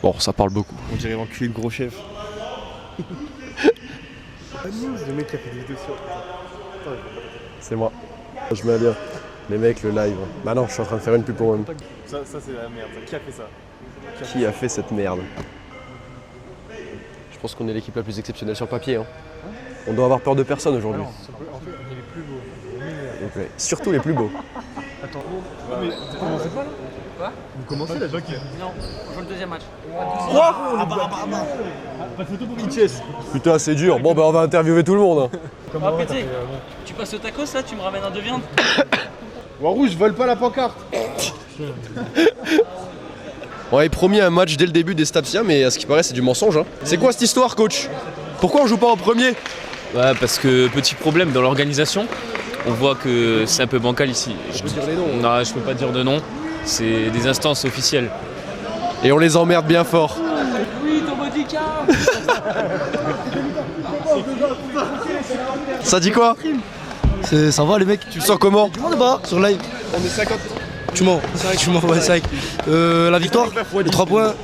Bon, ça parle beaucoup. On dirait l'enculé de gros chef. Le mec qui a fait des vidéos sur. C'est moi. Je mets bien. Les mecs, le live. Bah non, je suis en train de faire une pub pour moi-même. Ça c'est la merde. Qui a fait ça? Qui a fait cette merde? Je pense qu'on est l'équipe la plus exceptionnelle sur le papier. Hein. On doit avoir peur de personne aujourd'hui. En fait, on est les plus beaux. Donc, ouais, surtout les plus beaux. Attends, mais vous commencez pas là? Quoi? Vous commencez là, Joker? Non, on joue le deuxième match. Pas de photo pour Vitesse. Putain, c'est dur. Bon, bah on va interviewer tout le monde. Hein. Après, tu sais, tu passes au tacos là, tu me ramènes un de viande. Rouge, vole pas la pancarte. On avait promis un match dès le début des Stapsia, mais à ce qui paraît, c'est du mensonge. Hein. C'est quoi cette histoire, coach? Pourquoi on joue pas en premier? Ouais, parce que petit problème dans l'organisation, on voit que c'est un peu bancal ici. Je peux dire les noms. Non, je peux pas dire de nom, c'est des instances officielles. Et on les emmerde bien fort. Oui, ton bodycard. Ça dit quoi? Ça va les mecs? Tu le sens comment? Tu mens pas sur live? On est 50. Tu mens, ouais, c'est vrai. La victoire, les 3 points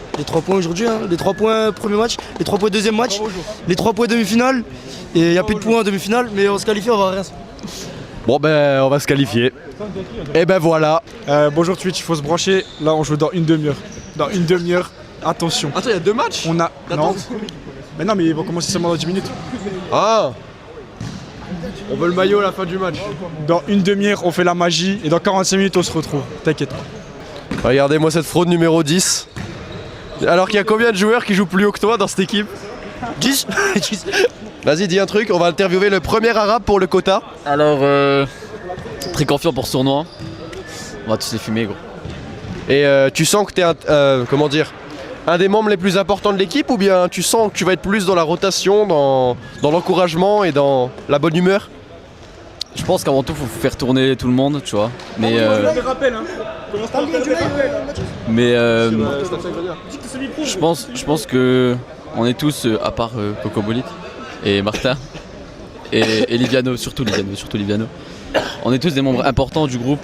aujourd'hui, hein. Les 3 points premier match, les 3 points deuxième match, les 3 points demi-finale. Et il n'y a plus de points en demi-finale, mais on se qualifie, on va rien. Bon ben on va se qualifier. Et ben voilà. Bonjour Twitch, il faut se brancher. Là, on joue dans une demi-heure. Dans une demi-heure, attention. Attends, il y a 2 matchs? On a. Non. Mais non, mais ils vont commencer seulement dans 10 minutes. Ah. On veut le maillot à la fin du match. Dans une demi-heure, on fait la magie. Et dans 45 minutes, on se retrouve. T'inquiète pas. Regardez-moi cette fraude numéro 10. Alors qu'il y a combien de joueurs qui jouent plus haut que toi dans cette équipe? 10. Vas-y, dis un truc, on va interviewer le premier arabe pour le quota. Alors, très confiant pour ce tournoi. On va tous les fumer, gros. Et tu sens que t'es comment dire, un des membres les plus importants de l'équipe, ou bien tu sens que tu vas être plus dans la rotation, dans l'encouragement et dans la bonne humeur? Je pense qu'avant tout, il faut faire tourner tout le monde, tu vois. Mais, je pense que on est tous, à part Coco Bolite et Martin et Liviano, surtout Liviano. On est tous des membres importants du groupe.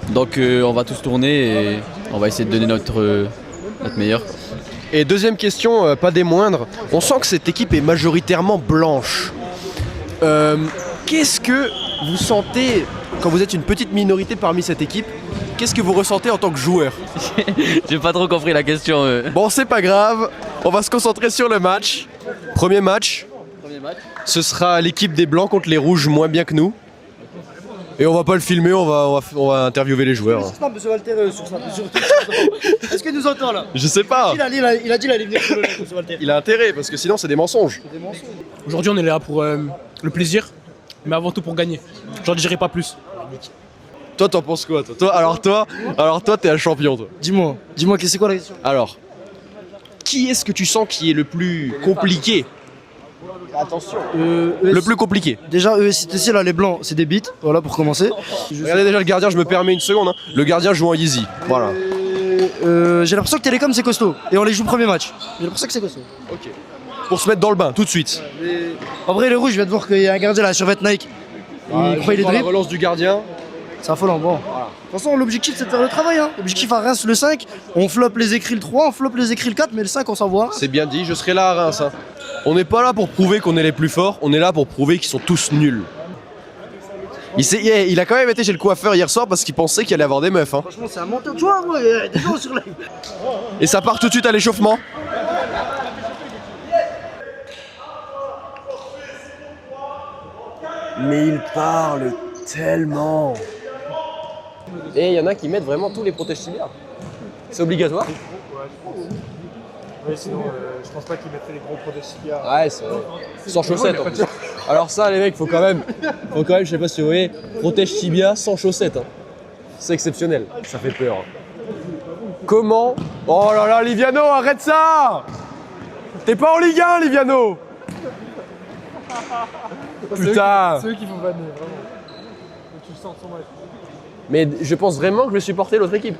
Donc on va tous tourner et on va essayer de donner notre meilleur. Et deuxième question, pas des moindres, on sent que cette équipe est majoritairement blanche. Qu'est-ce que vous sentez quand vous êtes une petite minorité parmi cette équipe? Qu'est-ce que vous ressentez en tant que joueur? J'ai pas trop compris la question. Bon, c'est pas grave, on va se concentrer sur le match. Premier match, ce sera l'équipe des blancs contre les rouges moins bien que nous. Et on va pas le filmer, on va interviewer les joueurs. Monsieur Walter sur ça. Est-ce qu'il nous entend là? Je sais pas. Il a dit qu'il allait venir sur le live, monsieur Walter. Il a intérêt parce que sinon c'est des mensonges. Aujourd'hui, on est là pour le plaisir, mais avant tout pour gagner. J'en dirai pas plus. Toi, t'en penses quoi, toi? Alors toi, t'es un champion, toi. Dis-moi, c'est quoi la question? Alors, qui est-ce que tu sens qui est le plus compliqué? Attention. Le plus compliqué. Déjà, ESTC, là, les blancs, c'est des beats, voilà pour commencer. Regardez déjà le gardien, je me permets une seconde. Hein. Le gardien joue en easy. Voilà. J'ai l'impression que Télécom, c'est costaud. Et on les joue premier match. J'ai l'impression que c'est costaud. Ok. Pour se mettre dans le bain, tout de suite. En vrai, les rouges, je viens de voir qu'il y a un gardien là, la survêt Nike. Il croit il est la dribble. relance du gardien. C'est affolant, bon. Voilà. De toute façon, l'objectif, c'est de faire le travail. Hein. L'objectif à Reims, le 5, on floppe les écrits le 3, on floppe les écrits le 4, mais le 5, on s'en voit. C'est bien dit, je serai là à Reims. Hein. On n'est pas là pour prouver qu'on est les plus forts, on est là pour prouver qu'ils sont tous nuls. Il a quand même été chez le coiffeur hier soir parce qu'il pensait qu'il allait avoir des meufs. Hein. Franchement, c'est un menteur. Tu vois, moi, il y a des gens sur live. Et ça part tout de suite à l'échauffement. Mais il parle tellement. Et il y en a qui mettent vraiment tous les protèges tibias. C'est obligatoire? Oui, sinon, je pense pas qu'ils mettraient les gros protèges tibias. Ouais, c'est vrai. Sans chaussettes en plus. Alors ça, les mecs, faut quand même, je sais pas si vous voyez, protège tibia sans chaussettes. Hein. C'est exceptionnel. Ça fait peur. Comment? Oh là là, Liviano, arrête ça! T'es pas en Ligue 1, Liviano! Putain! C'est eux qui vont banner, vraiment. Tu le sens son match. Mais je pense vraiment que je vais supporter l'autre équipe.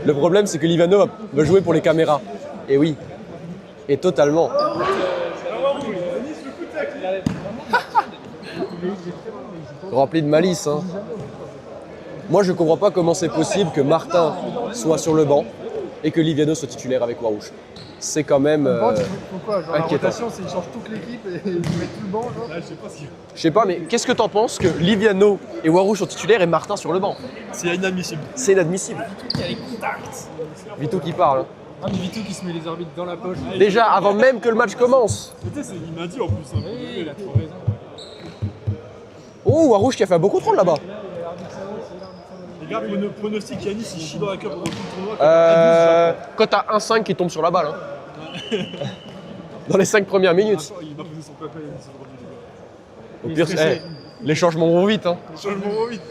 Le problème, c'est que Liviano va jouer pour les caméras. Et oui. Et totalement. Rempli de malice, hein. Moi, je comprends pas comment c'est possible que Martin soit sur le banc et que Liviano soit titulaire avec Warouche. C'est quand même Pourquoi genre, la inquiétant. rotation, c'est ils changent toute l'équipe et ils mettent tout le banc. Genre. Là, je sais pas si. Je sais pas, mais qu'est-ce que t'en penses que Liviano et Warouche sont titulaires et Martin sur le banc? C'est inadmissible. C'est inadmissible. Vito qui parle. Hein. Ah, mais Vito qui se met les arbitres dans la poche. Déjà, avant même que le match commence. Il m'a dit en plus. Oui, il a trop raison. Oh, Warouche qui a fait un beau contrôle là-bas. Les gars, pronostic Yanis, il chie dans la cup pour tout le tournoi. Quand t'as un 5 qui tombe sur la balle. Hein. Dans les 5 premières minutes. Il m'a posé son papa Yanis aujourd'hui. Au pire, les changements vont vite. Hein. Changement vite.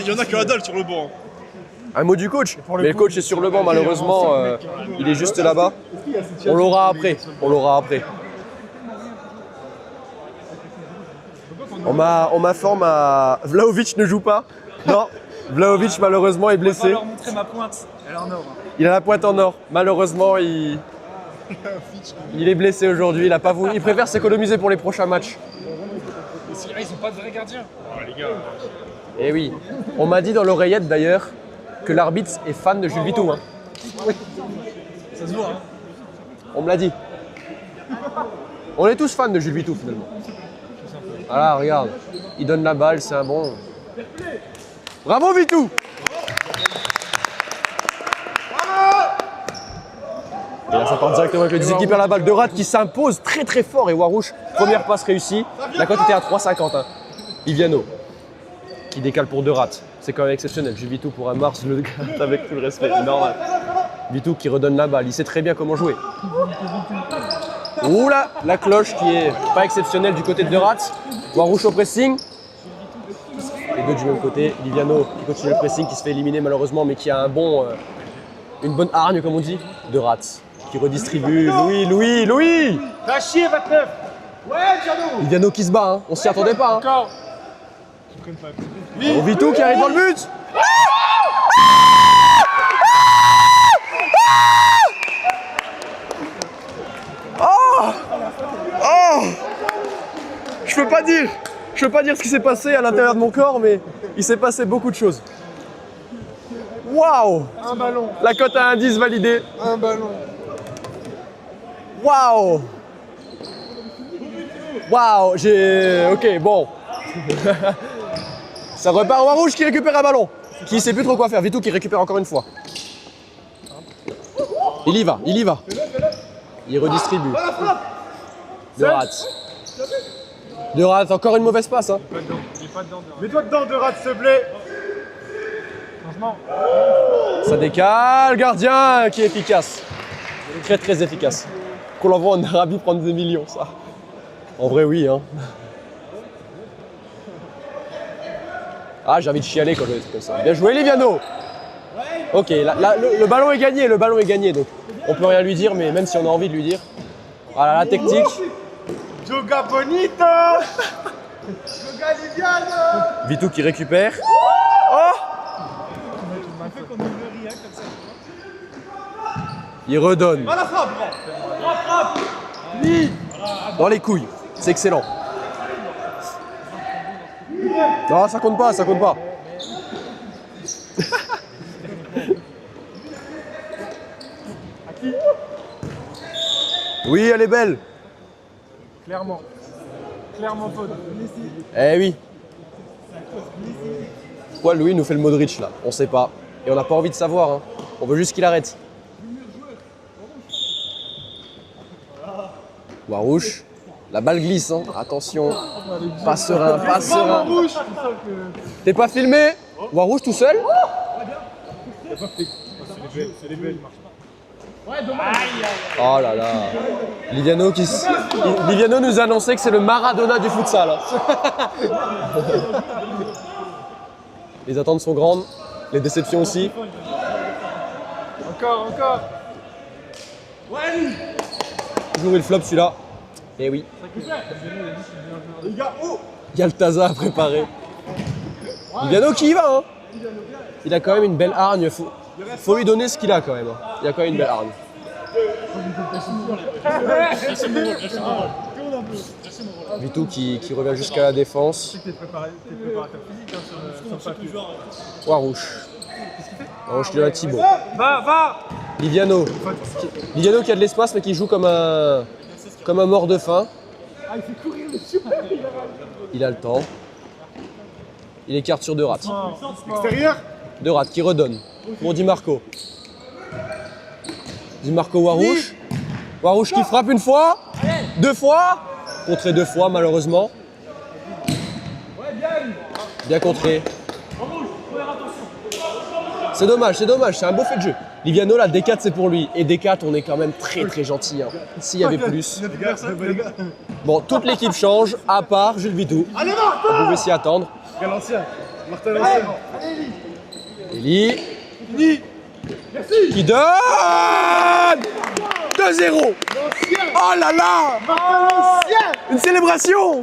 Il y en a que la dalle sur le banc. Un mot du coach. Mais le coach est sur le banc, malheureusement. Il est juste là-bas. On l'aura après. On l'aura après. On m'informe à... Vlahovic ne joue pas. Non. Vlahovic, malheureusement, est blessé. Je vais leur montrer ma pointe. Elle est en or. Il a la pointe en or. Malheureusement, il est blessé aujourd'hui. Il a pas voulu. Il préfère s'économiser pour les prochains matchs. Ils sont pas de vrais gardiens. Eh oui. On m'a dit dans l'oreillette d'ailleurs que l'arbitre est fan de Jules Vitou. Hein. Ça se voit, hein. On me l'a dit. On est tous fans de Jules Vitou finalement. Voilà, regarde. Il donne la balle, c'est un bon. Bravo Vitou! Et là, ça part directement avec le 10 qui perd la balle. De Rad qui s'impose très très fort et Warouche, première passe réussie. La cote était à 3,50. Hein. Liviano qui décale pour De Rad. C'est quand même exceptionnel. Jules Vitou pour un Mars, le gars avec tout le respect. Normal. Vitou qui redonne la balle. Il sait très bien comment jouer. Ouh là, la cloche qui est pas exceptionnelle du côté de De Rad. Warouche au pressing. Les deux du même côté, Liviano qui continue le pressing, qui se fait éliminer malheureusement, mais qui a une bonne hargne comme on dit. De Rats qui redistribue. Louis T'as chier, 29. Ouais, Giano. Liviano qui se bat, hein. On s'y attendait pas. Hein. Encore. Oh, Vitou qui arrive dans le but. Je peux pas dire ce qui s'est passé à l'intérieur de mon corps, mais il s'est passé beaucoup de choses. Waouh! Un ballon. La cote à indice validée. Un ballon. Waouh! Waouh! Ok, bon. Ça repart au Warouche qui récupère un ballon. Qui sait plus trop quoi faire. Vitou qui récupère encore une fois. Il y va. Il redistribue. De Rad, encore une mauvaise passe. Hein. Mets-toi dedans, De Rad, s'il te plaît. Ça décale. Gardien qui est efficace. Très très efficace. Qu'on l'envoie en Arabie prendre des millions, ça. En vrai, oui. Hein. Ah, j'ai envie de chialer quand je vois des trucs comme ça. Bien joué, Liviano. Ok, le ballon est gagné, donc on peut rien lui dire, mais même si on a envie de lui dire. Voilà, la technique. Joga bonito. Joga Liviano. Vitou qui récupère. Il redonne. À la frappe. Dans les couilles. C'est excellent. Non, ça compte pas. Oui, elle est belle. Clairement faute. Eh oui. Pourquoi Louis nous fait le Modric là? On sait pas. Et on n'a pas envie de savoir. Hein. On veut juste qu'il arrête. Warouche. La balle glisse. Hein. Attention. Pas serein. T'es pas filmé? Warouche tout seul? C'est les belles. Oh là là. Liviano nous a annoncé que c'est le Maradona du futsal. Hein. Les attentes sont grandes, les déceptions aussi. Encore. Toujours il flop celui-là. Eh oui. Les gars, oh. Galtaza a préparé. Liviano qui y va. Hein. Il a quand même une belle hargne. Faut lui donner ce qu'il a quand même. Hein. Il a quand même une belle hargne. Vitou qui revient jusqu'à la défense. T'es préparateur physique sur le papier. Warouche. Warouche de la Thibaut. Va. Liviano. Liviano qui a de l'espace mais qui joue comme un mort de faim. Ah, il fait courir le super. Il a le temps. Il écarte sur Derat. Extérieur. Derat qui redonne pour Di Marco. Di Marco Warouche. Warouche qui frappe une fois, 2 fois. Contré 2 fois malheureusement. Bien contré. C'est dommage, c'est un beau fait de jeu. Liviano là, D4 c'est pour lui. Et D4 on est quand même très gentil. Hein. S'il y avait plus. Bon, toute l'équipe change, à part Jules Vitou. Vous pouvez s'y attendre. Quel ancien. Martin l'ancien. Eli. Qui donne 2-0. Oh là là. Une célébration.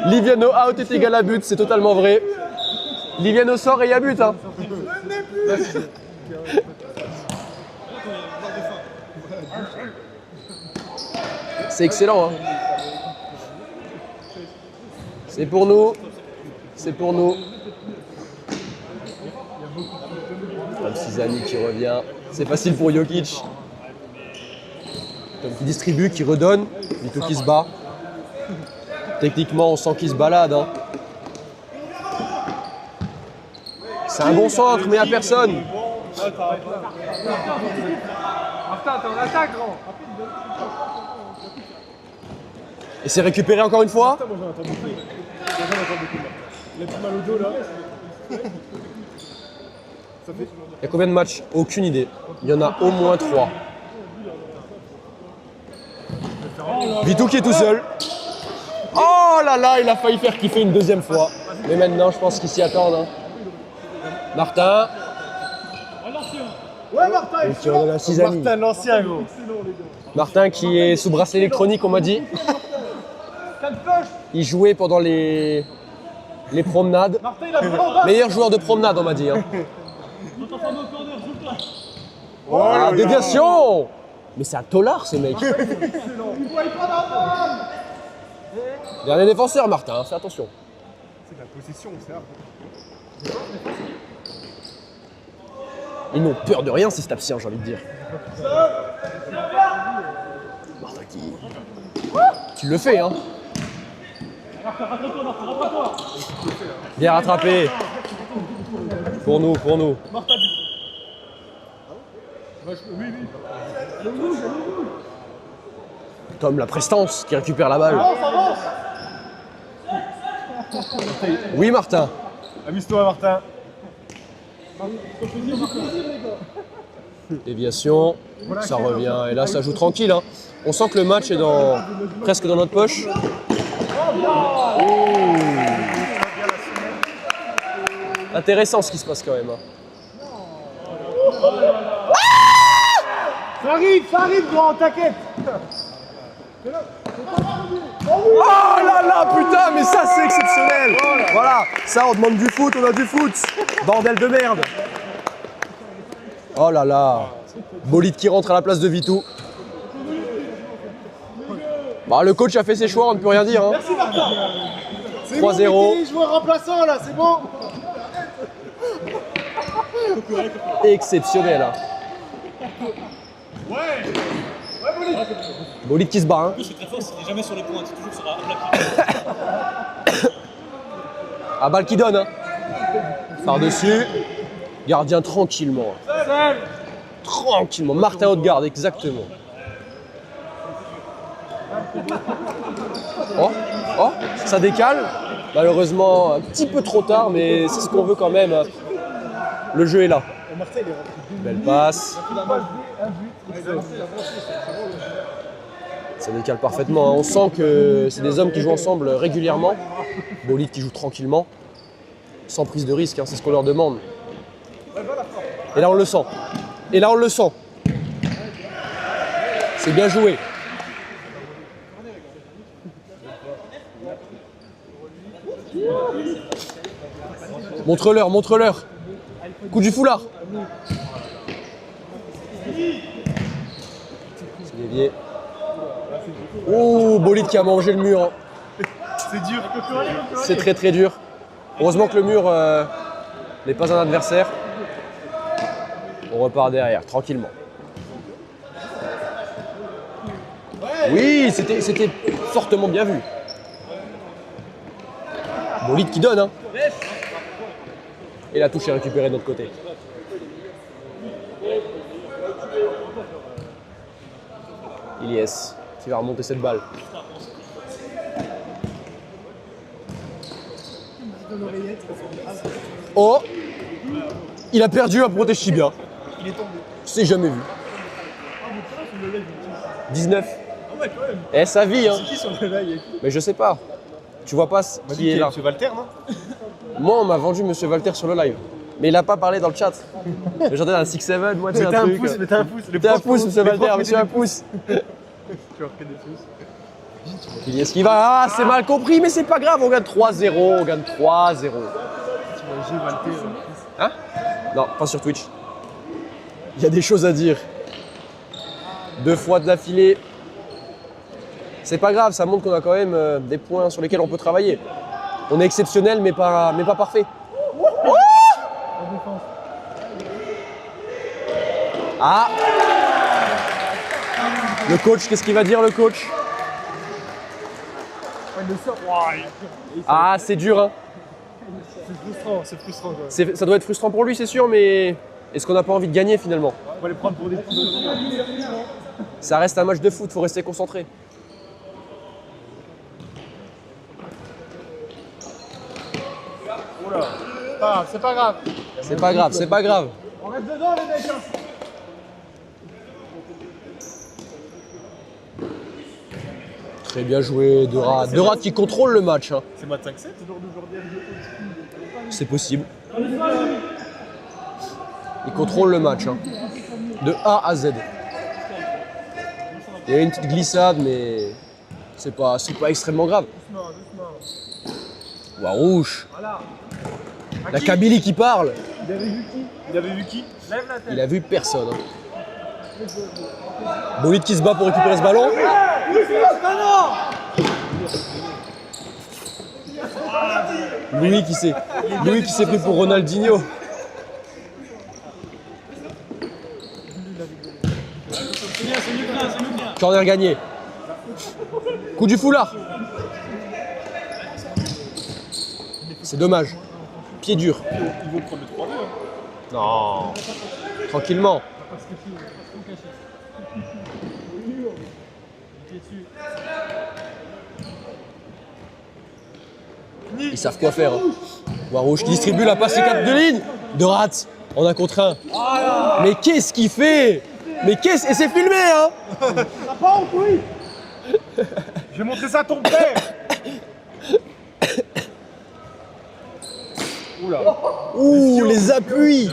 Liviano out est égal à but, c'est totalement vrai. Liviano sort et il y a but. Hein. C'est excellent. Hein. C'est pour nous. C'est pour nous. Tom Sizani qui revient. C'est facile pour Jokic. Tom qui distribue, qui redonne. Vito qui se bat. Techniquement, on sent qu'il se balade. Hein. C'est un bon centre, mais à personne. Martin, t'es en attaque, grand. Et c'est récupéré encore une fois. Moi, j'en entends beaucoup. Il a tout mal au dos, là. Ça fait... Il y a combien de matchs? Aucune idée. Il y en a au moins 3. Vitou qui est tout seul. Oh là là, il a failli faire kiffer une 2e fois. Mais maintenant, je pense qu'ils s'y attendent. Hein. Martin. Ouais, Martin, Et qui redonne à Sizani. Martin, l'ancien, gros. Martin qui est sous bracelet électronique, on m'a dit. Il jouait pendant les promenades. Martin, il a pris en bas. Meilleur joueur de promenade, on m'a dit. Hein. Oh, déviation. Mais c'est un tolard, ce mec. Dernier défenseur, Martin, fais attention. C'est de la possession, c'est rare. Ils n'ont peur de rien, ces Stapsiens, j'ai envie de dire. Martin qui le fait, hein. Bien rattrapé. Pour nous. Tom, la prestance qui récupère la balle. Oui, Martin. Amuse-toi, Martin. Déviation, ça revient. Et là, ça joue tranquille. Hein. On sent que le match est presque dans notre poche. Ouh. Intéressant ce qui se passe quand même. Hein. Ça arrive, grand, t'inquiète. Oh là là, putain, mais ça c'est exceptionnel. Voilà, ça on demande du foot, on a du foot. Bordel de merde. Oh là là. Bolide qui rentre à la place de Vitou. Bah, le coach a fait ses choix, on ne peut rien dire. Hein. Merci, Martin. 3-0. Joueur remplaçant, là, c'est bon. Exceptionnel. Hein. Bolide qui se bat. Hein. C'est très fort, il n'est jamais sur les points, c'est toujours sur un plat. Ah, balle qui donne. Hein. Par-dessus. Gardien tranquillement. Tranquillement. Martin Haute-Garde, exactement. Oh, ça décale. Malheureusement, un petit peu trop tard, mais c'est ce qu'on veut quand même. Le jeu est là. Belle passe. Ça décale parfaitement. On sent que c'est des hommes qui jouent ensemble régulièrement. Bolide qui joue tranquillement, sans prise de risque, hein, c'est ce qu'on leur demande. Et là on le sent. C'est bien joué. Montre-leur. Coup du foulard. Dévié. Ouh, Bolide qui a mangé le mur. Hein. C'est dur. C'est très très dur. Heureusement que le mur n'est pas un adversaire. On repart derrière, tranquillement. Oui, c'était fortement bien vu. Bolide qui donne, hein. Et la touche est récupérée de notre côté. Ilyes qui va remonter cette balle. Oh, il a perdu un protège Chibia. C'est jamais vu. 19. Eh, sa vie, hein. C'est qui sur le live? Mais je sais pas. Tu vois pas qui est là. Monsieur Walter, non? Moi, on m'a vendu Monsieur Walter sur le live. Mais il a pas parlé dans le chat. J'entends un 6-7, moi, tu sais, un truc. Mettez un pouce. Mettez un pouce, Monsieur Walter, monsieur un pouce. Tu vas reprendre des pouces. Il est-ce qu'il va. Ah, c'est mal compris, mais c'est pas grave, on gagne 3-0. On gagne 3-0. T'imagines Walter? Hein? Non, pas sur Twitch. Il y a des choses à dire. 2 fois de l'affilée. C'est pas grave, ça montre qu'on a quand même des points sur lesquels on peut travailler. On est exceptionnel, mais pas parfait. Oh, ah! Le coach, qu'est-ce qu'il va dire, le coach? Ah, c'est dur, hein. C'est frustrant quoi. Ça doit être frustrant pour lui, c'est sûr, mais est-ce qu'on n'a pas envie de gagner finalement? On va les prendre pour des coups. Ça reste un match de foot, faut rester concentré. C'est pas grave. C'est pas grave, c'est pas grave. On reste dedans les mecs. Très bien joué, Derat. Derat qui contrôle le match. Hein. C'est moi de 5-7. C'est possible. Il contrôle le match. Hein. De A à Z. Il y a une petite glissade, mais c'est pas extrêmement grave. Warouche. La Kabylie qui parle. Il avait vu qui? Il avait vu qui? Lève la tête. Il a vu personne. Hein. Bolide qui se bat pour récupérer ce ballon. Louis qui s'est pris pour Ronaldinho. Corner gagné. Coup du foulard. C'est dommage. Pied dur. Ils vont prendre le 3-2. Non. Tranquillement. Ils savent quoi faire. Hein. Warouche qui distribue la passe 4 de ligne. Derat, on a contre un. Mais qu'est-ce qu'il fait? Et c'est filmé, hein. T'as pas honte, oui. Je vais montrer ça à ton père. Oula. Ouh, les appuis.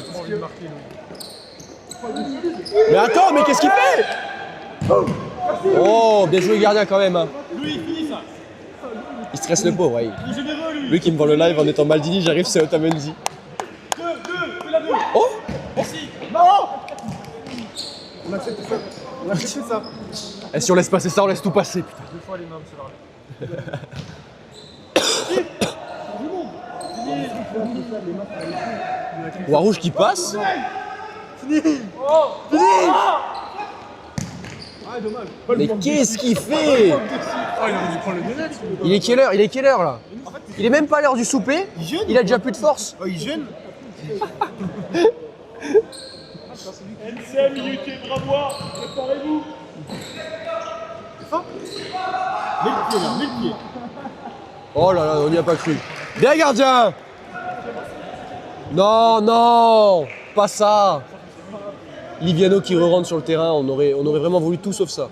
Mais attends, mais qu'est-ce qu'il fait? Oh, bien joué gardien quand même. Hein. Il stresse le pauvre, ouais. Lui qui me vend le live en étant Maldini, j'arrive, c'est Otamendi. Oh! On accepte ça. On accepte ça. Et si on laisse passer ça, on laisse tout passer, putain. 2 fois les mains, monsieur Varley. Warouche qui passe. Mais qu'est-ce qu'il fait? Oh, il aurait dû prendre le deuxième. Il est quelle heure là? Il est même pas à l'heure du souper. Il a déjà plus de force. Oh, il gêne. NCM, minute et bravois, préparez-vous. Mets le pied là, mets le pied. Oh là là, on n'y a pas cru. Bien gardien. Non, non, pas ça. Liviano qui re-rentre sur le terrain, on aurait vraiment voulu tout sauf ça.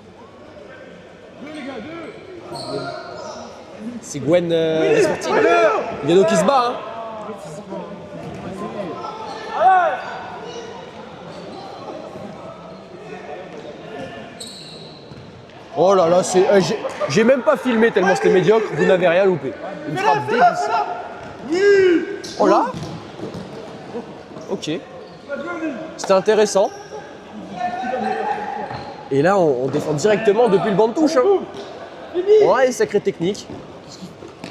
C'est Gwen Sporting. Liviano qui se bat. Hein. Oh là là, j'ai même pas filmé tellement c'était médiocre, vous n'avez rien loupé. Une frappe déguisée. Oh là. Ok. C'était intéressant. Et là, on défend directement depuis le banc de touche. Hein. Ouais, sacrée technique.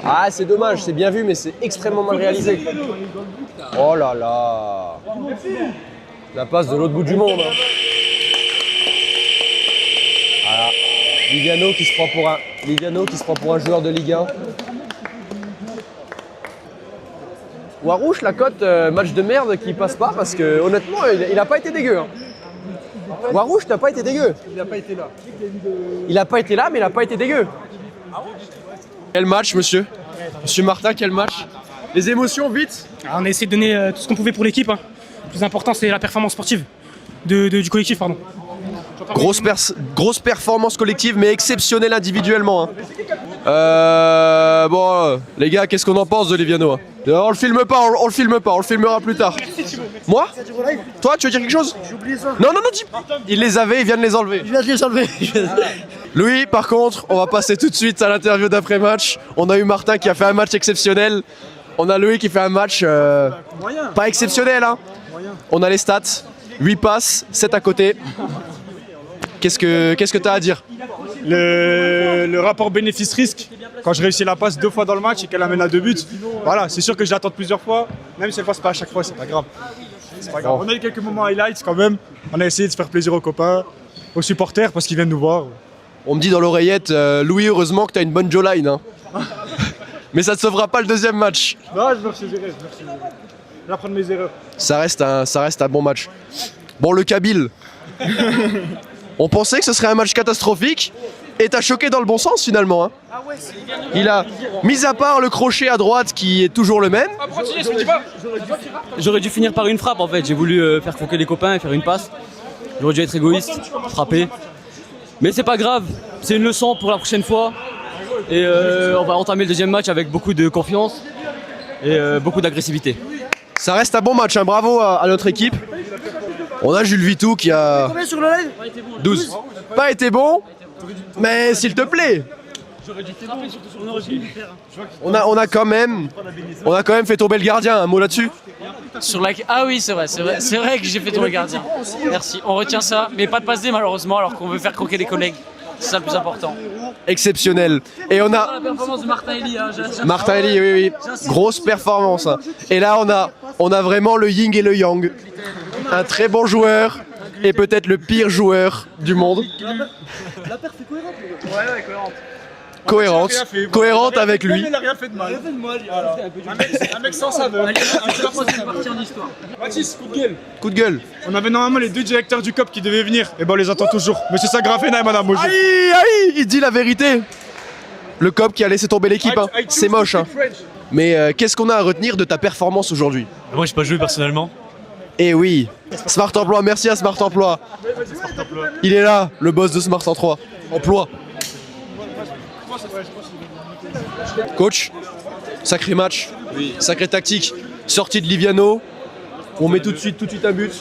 Ah, c'est dommage, c'est bien vu, mais c'est extrêmement mal réalisé. Oh là là. La passe de l'autre bout du monde. Hein. Voilà. Liviano qui se prend pour un joueur de Ligue 1. Warouche, la cote match de merde qui passe pas parce que honnêtement, il a pas été dégueu. Hein. Warouche n'a pas été dégueu. Il n'a pas été là. Il a pas été là, mais il a pas été dégueu. Quel match, monsieur? Monsieur Martin, quel match? Les émotions, vite. Alors, on a essayé de donner tout ce qu'on pouvait pour l'équipe. Hein. Le plus important, c'est la performance sportive du collectif. Pardon. Grosse performance collective, mais exceptionnelle individuellement. Hein. Bon, les gars, qu'est-ce qu'on en pense de Liviano? On le filme pas, on le filme pas, on le filmera plus tard. Moi? Toi, tu veux dire quelque chose? J'ai oublié ça. Non, dis. Il les avait, il vient de les enlever. Je viens de les enlever. Louis, par contre, on va passer tout de suite à l'interview d'après-match. On a eu Martin qui a fait un match exceptionnel. On a Louis qui fait un match pas exceptionnel. Hein. On a les stats. 8 passes, 7 à côté. Qu'est-ce que tu as à dire? Le rapport bénéfice-risque, quand je réussis la passe 2 fois dans le match et qu'elle amène à 2 buts, voilà, c'est sûr que je l'attends plusieurs fois, même si elle passe pas à chaque fois, c'est pas grave. On a eu quelques moments highlights quand même, on a essayé de se faire plaisir aux copains, aux supporters parce qu'ils viennent nous voir. On me dit dans l'oreillette, Louis, heureusement que tu as une bonne jawline. Hein. Mais ça ne sauvera pas le deuxième match. Non, je me retirerai, je vais apprendre mes erreurs. Ça reste un bon match. Bon, le Kabyle. On pensait que ce serait un match catastrophique et t'as choqué dans le bon sens finalement. Hein. Il a, mis à part le crochet à droite qui est toujours le même. J'aurais dû finir par une frappe en fait. J'ai voulu faire croquer les copains et faire une passe. J'aurais dû être égoïste, frapper. Mais c'est pas grave, c'est une leçon pour la prochaine fois. Et on va entamer le deuxième match avec beaucoup de confiance et beaucoup d'agressivité. Ça reste un bon match, hein. Bravo à notre équipe. On a Jules Vitou qui a... Combien sur le live? 12. Pas été bon, mais s'il te plaît. On a quand même fait tomber le gardien, un mot là-dessus? Ah oui, c'est vrai que j'ai fait tomber le gardien. Merci, on retient ça, mais pas de passe D malheureusement, alors qu'on veut faire croquer les collègues. C'est ça le plus important. Exceptionnel. Et on a... La performance de Martin Elie. Hein, Martin Elie, oui. Grosse performance. Et là, on a vraiment le yin et le yang. Un très bon joueur et peut-être le pire joueur du monde. La perf est cohérente. Ouais, cohérente. Cohérente avec lui. Il a rien fait de mal. Un mec sans saveur. Mathis, Coup de gueule. On avait normalement les 2 directeurs du COP qui devaient venir, et ben on les attend toujours. Monsieur Sagrafena et Madame Mojo. Aïe, il dit la vérité. Le COP qui a laissé tomber l'équipe, hein. C'est moche. Hein. Mais qu'est-ce qu'on a à retenir de ta performance aujourd'hui? Moi, j'ai pas joué personnellement. Eh oui, Smart Emploi, merci à Smart Emploi. Il est là, le boss de Smart Emploi. Coach, sacré match, sacré tactique, sortie de Liviano, on met tout de suite un but.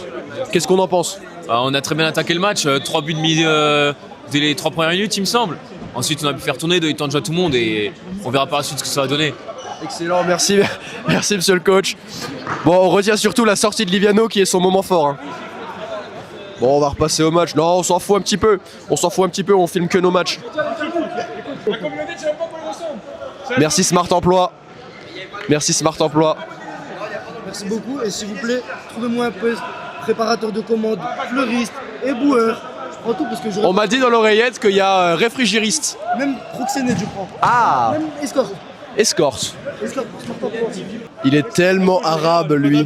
Qu'est-ce qu'on en pense? On a très bien attaqué le match, 3 buts dès les 3 premières minutes il me semble. Ensuite on a pu faire tourner, donner temps de jeu à tout le monde et on verra par la suite ce que ça va donner. Excellent, merci monsieur le coach. Bon, on retient surtout la sortie de Liviano qui est son moment fort. Hein. Bon, on va repasser au match. Non, on s'en fout un petit peu, on filme que nos matchs. Merci Smart Emploi. Merci beaucoup et s'il vous plaît, trouvez-moi un poste préparateur de commandes, fleuriste, éboueur. Je prends tout parce que On m'a dit dans l'oreillette qu'il y a réfrigériste. Même proxénète je prends. Ah. Même escorte. Escorte. Escorte, Smart Emploi. Il est tellement arabe lui.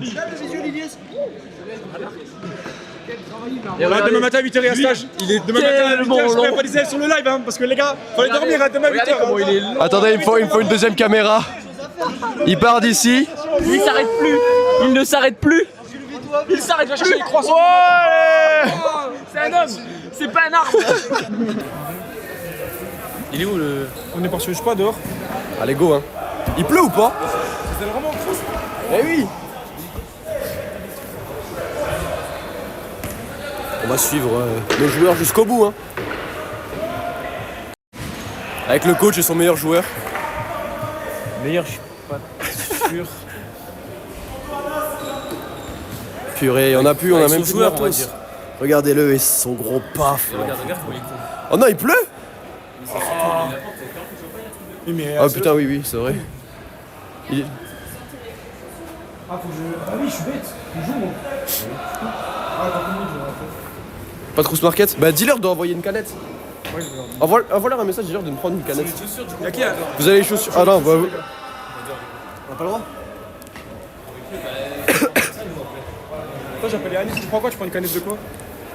Demain matin à 8h il y a stage. Demain matin à 8h, je peux pas dire sur le live hein, parce que les gars, faut aller dormir à demain à 8h. Attendez, il me faut une deuxième caméra. Il part d'ici. Il s'arrête plus. Il ne s'arrête plus. Il s'arrête plus. Ouais. C'est un homme. C'est pas un arbre. Il est où le... On est parti, je sais pas, dehors. Allez go hein. Il pleut ou pas? C'est vraiment trop. Eh oui. On va suivre nos joueurs jusqu'au bout. Hein. Avec le coach et son meilleur joueur. Meilleur, je suis pas sûr. Purée, on a même plus de joueur, on va matos. dire. Regardez-le et son gros paf. Là. Regarde comment il est con. Oh non, il pleut. Mais, Ah putain, oui, c'est vrai. Il est... Ah oui, je suis bête. Je joue, moi. Pas trop market. Bah dis-leur d'envoyer une canette. Envoie-leur un message, dis-leur de me prendre une canette. Y'a qui là? Vous avez les chaussures. Ah non, bah vous. On a pas le droit? Toi j'appelle Yannis, tu prends quoi? Tu prends une canette de quoi?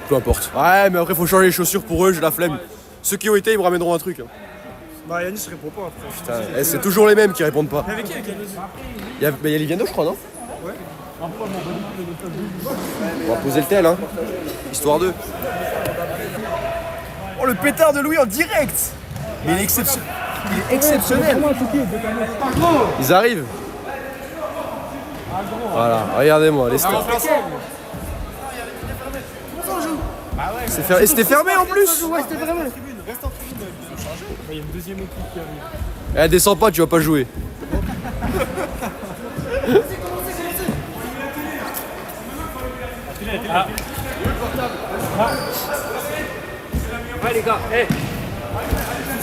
Peu importe. Ouais, mais après faut changer les chaussures pour eux, j'ai la flemme. Ceux qui ont été, ils me ramèneront un truc. Hein. Bah Yannis répond pas après. Putain, c'est toujours les mêmes qui répondent pas. Mais avec qui? Avec Yannis? Il y a Liviano, je crois, non? Ouais. On va poser le tel, hein. Histoire d'eux. Oh, le pétard de Louis en direct. Mais il est exceptionnel. Il est exceptionnel. Ils arrivent. Voilà, regardez-moi, les stars. Et c'était fermé en plus. Ouais, c'était fermé. Il y a une deuxième équipe qui arrive. Eh, descends pas, tu vas pas jouer. Ouais les gars, hey.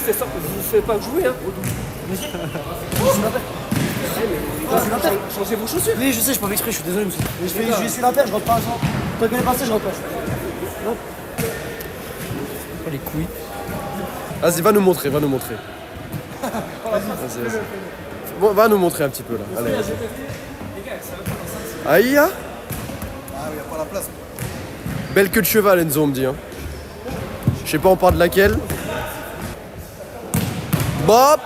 Je vous fais pas jouer hein. Changez vos chaussures. Oui, je sais, je peux exprès, je suis désolé, monsieur. Je vais essayer la paire, je rentre pas à ça. Quand il est passé, je rentre pas. Oh, les couilles. Vas-y, va nous montrer. Vas-y. Bon, va nous montrer un petit peu là. Allez, vas-y. Aïe, hein. Ah oui, y'a pas la place. Belle queue de cheval, Enzo, on me dit. Hein. Je sais pas, on parle de laquelle. Bop.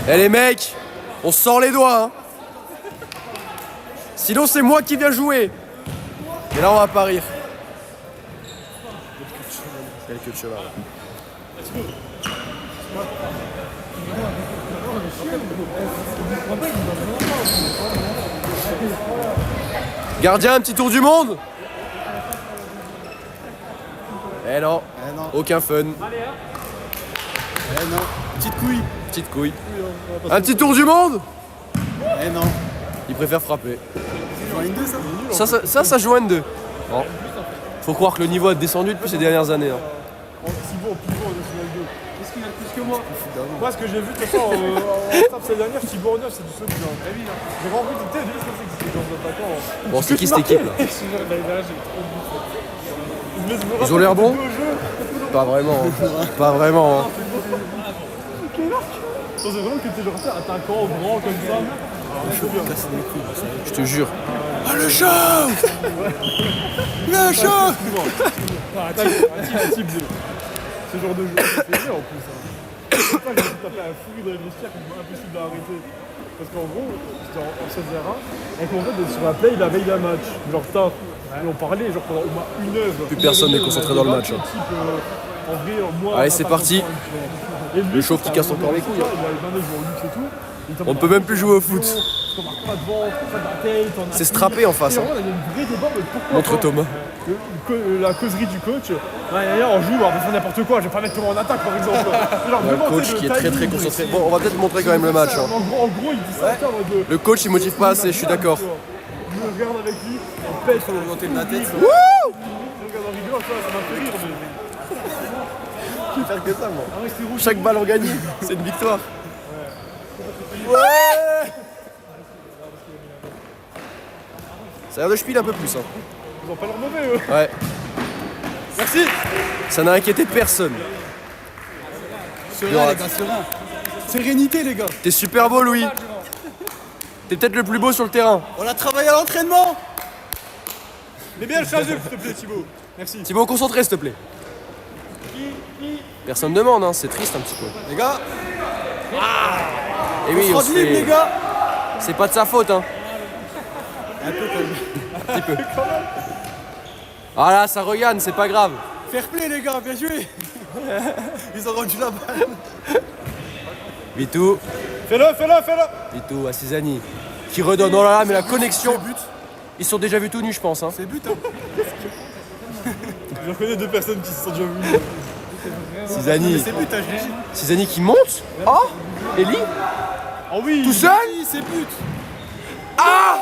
Eh les mecs, on se sort les doigts. Hein. Sinon, c'est moi qui viens jouer. Et là, on va pas rire. Belle queue de cheval. Gardien, un petit tour du monde. Eh non, aucun fun. Eh non, Petite couille. Un petit tour du monde. eh non. Il préfère frapper. C'est joint une 2 ça? Ça joue N2. Bon. Faut croire que le niveau a descendu depuis ces dernières années. Hein. Thibaut, National 2. Qu'est-ce qu'il a de plus que moi? Moi, ce que j'ai vu de toute façon en staff cette dernière, Thibaut 9, c'est du solide. J'ai vraiment envie de dire que c'est des gens d'attaquants. Bon, c'est qui cette équipe là? Ils ont l'air bons? Pas vraiment. Hein. Pas vraiment. Hein. C'est vraiment que t'es genre attaquant, grand comme ça. Je te jure. Ah le chat. Le chat. Un type de... Ce genre de jeu, c'est fait en plus. Je sais pas, j'ai tapé un fou dans les vestiaires, impossible à arrêter. Parce qu'en gros, c'était en 16-1, et qu'en fait, sur la play, il avait un match. Genre tard. Et on parlait genre pendant au moins une heure. Plus personne n'est concentré dans le match. Hein. Allez, c'est parti. Le chauve qui casse encore les couilles. On ne peut même plus jouer au foot. C'est strappé en face. Hein. Montre Thomas. La causerie du coach. On joue, on va faire n'importe quoi. Je vais pas mettre Thomas en attaque par exemple. Le coach qui est très concentré. Bon, on va peut-être montrer quand même le match. Hein. En gros, il dit ça. Le coach il motive pas assez, je suis d'accord. Je regarde avec lui, on pèse sur l'augmenté de la tête. Wouh! Je regarde en rigolant, ça m'a fait rire. Je vais faire que ça moi. Chaque balle en gagnée, c'est une victoire. Ouais! Ça a l'air de spiel un peu plus. Hein. Ils ont pas l'air mauvais eux. Ouais. Merci. Ça n'a inquiété personne. Serein les gars, serein. Sérénité les gars. T'es super beau Louis. T'es peut-être le plus beau sur le terrain. On a travaillé à l'entraînement. Mais bien le chasseur, s'il te plaît Thibaut. Merci. Thibaut, concentré s'il te plaît. Personne ne demande, hein. C'est triste un petit peu. Les gars. Et oui, on se fait... les gars. C'est pas de sa faute, hein. Un peu quand même. Un petit peu. Ah là, ça regagne, c'est pas grave. Fair play les gars, bien joué. Ils ont rendu la balle. Vitou. Fais-le. Vitou à Cizani. Qui redonne. Oh là là, mais la connexion. Ils se sont déjà vus tout nus, je pense. Hein. C'est but, hein. Je reconnais deux personnes qui se sont déjà vues. Cizani. C'est but, hein, je dis. Cizani qui monte. Oh Eli. Oh oui. Tout seul. Oui, c'est but. Ah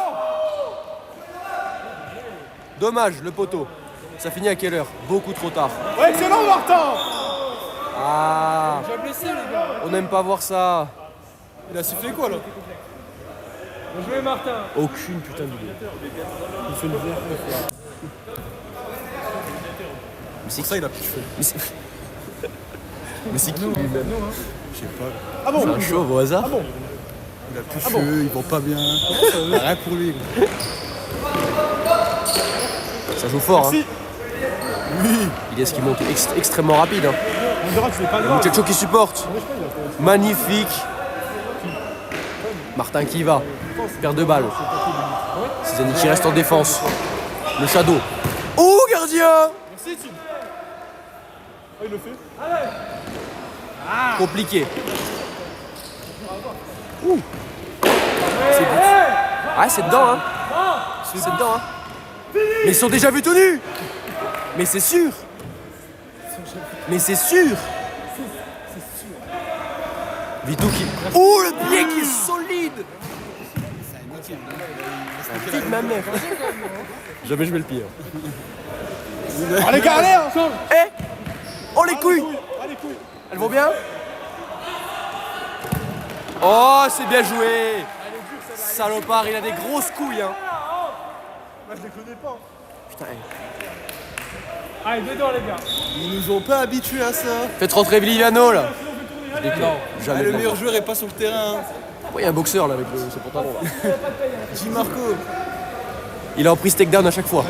Dommage, le poteau. Ça finit à quelle heure? Beaucoup trop tard. Ouais, excellent, Martin. Ah, J'ai blessé, les gars. on n'aime pas voir ça. Il a sifflé quoi, là? Bien joué, Martin. Aucune putain d'idée. Il fait une VR. Mais c'est ça, il a plus de feu. Mais c'est qui lui-même? Je sais pas. Ah bon? C'est un chauve au hasard? Ah bon? Il a plus de cheveux, il vend pas bien. Rien pour lui. Ça joue fort, Merci. hein. Oui. Il est ce qui monte extrêmement rapide. Hein. On dira que c'est pas grave. Muchacho qui supporte. Magnifique. Martin qui y va. Perd de balles. Cizani qui reste en défense. Le shadow. Oh, gardien! Merci, Tim. Oh, il le fait. Compliqué. Ouh. C'est but. Ah, c'est dedans, hein. C'est dedans, hein. Mais ils sont déjà vus tout nus. Mais c'est sûr. Mais c'est sûr. Vitou qui... Oh, le pied qui est solide. C'est un pied de ma mère. Jamais je mets le pied. Allez, gars, allez, ensemble. Eh. Oh, les couilles. Elles vont bien? Oh, c'est bien joué. Salopard, il a des grosses couilles, hein. Moi, je les connais pas. Putain, Allez, dedans, les gars. Ils nous ont pas habitués à ça. faites rentrer Viliano, là. Jamais. Le meilleur joueur est pas sur le terrain. Il y a un boxeur là avec ce pantalon là. J. Marco. Il a en prise takedown à chaque fois.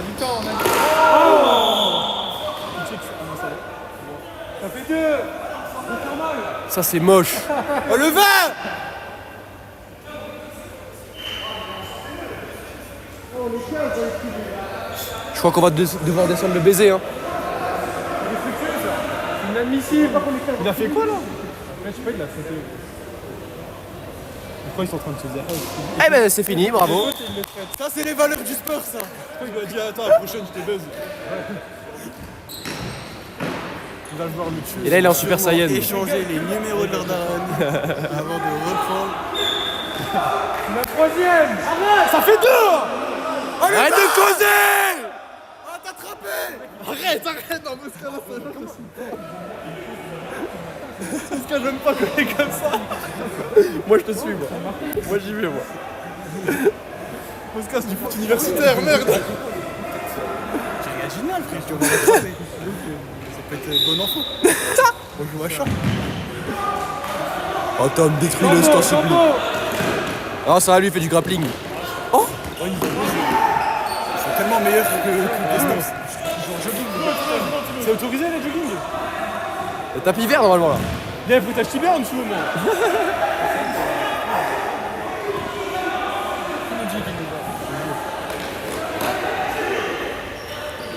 Ça fait 2. Ça c'est moche. Oh, le 20. Je crois qu'on va devoir descendre le baiser, hein. C'est inadmissible. Il a fait quoi là? Je sais pas, il a sauté. Pourquoi ils sont en train de se dire? Eh ben c'est fini, bravo. Ça, c'est les valeurs du sport, ça. Il m'a dit attends, la prochaine je te baise. Il va vouloir me tuer. Et là il est en Super Saiyan. Échanger les numéros de leur daronne avant de reprendre. La troisième. Ça fait 2. Arrête de causer. Ah, t'as attrapé. Arrête, non, Mosca, là, Mosca, j'aime pas coller comme ça. Moi je te suis, moi. Moi j'y vais, moi. Mosca, c'est du foot universitaire, merde. J'ai rien génial, frère. Tu vas m'attraper. Ça peut être bon enfant. On joue à chat. Oh Tom, détruis-le, s'il t'en supplie. Ah ça va, lui il fait du grappling. Oh. Ils sont tellement meilleurs que Desnos. C'est autorisé les jogging? Le tapis vert normalement là. Il faut t'acheter bien en dessous au moins.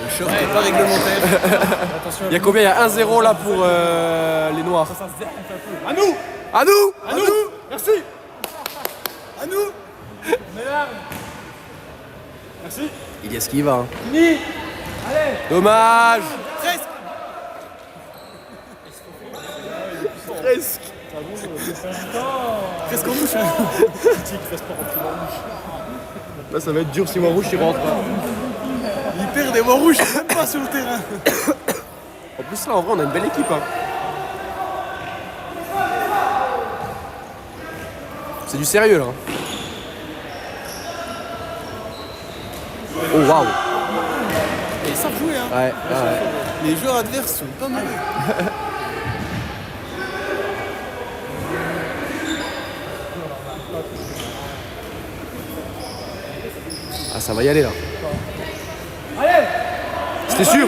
Le short n'est pas réglementaire. Il y a combien? Il y a 1-0 là pour les noirs. À nous. À nous. À nous. Merci. À nous. Merci. Il y a ce qui va. Hein. Fini. Allez. Dommage. Presque. Presque. Presque en bouche, hein. Là ça va être dur si moi rouge il rentre. Il perd des voix rouges, même pas sur le terrain. En plus là en vrai on a une belle équipe. Hein. C'est du sérieux là. Oh waouh. Et ils savent jouer, hein. Ouais. Les joueurs adverses sont pas mauvais. Ah ça va y aller là. Allez. C'était sûr.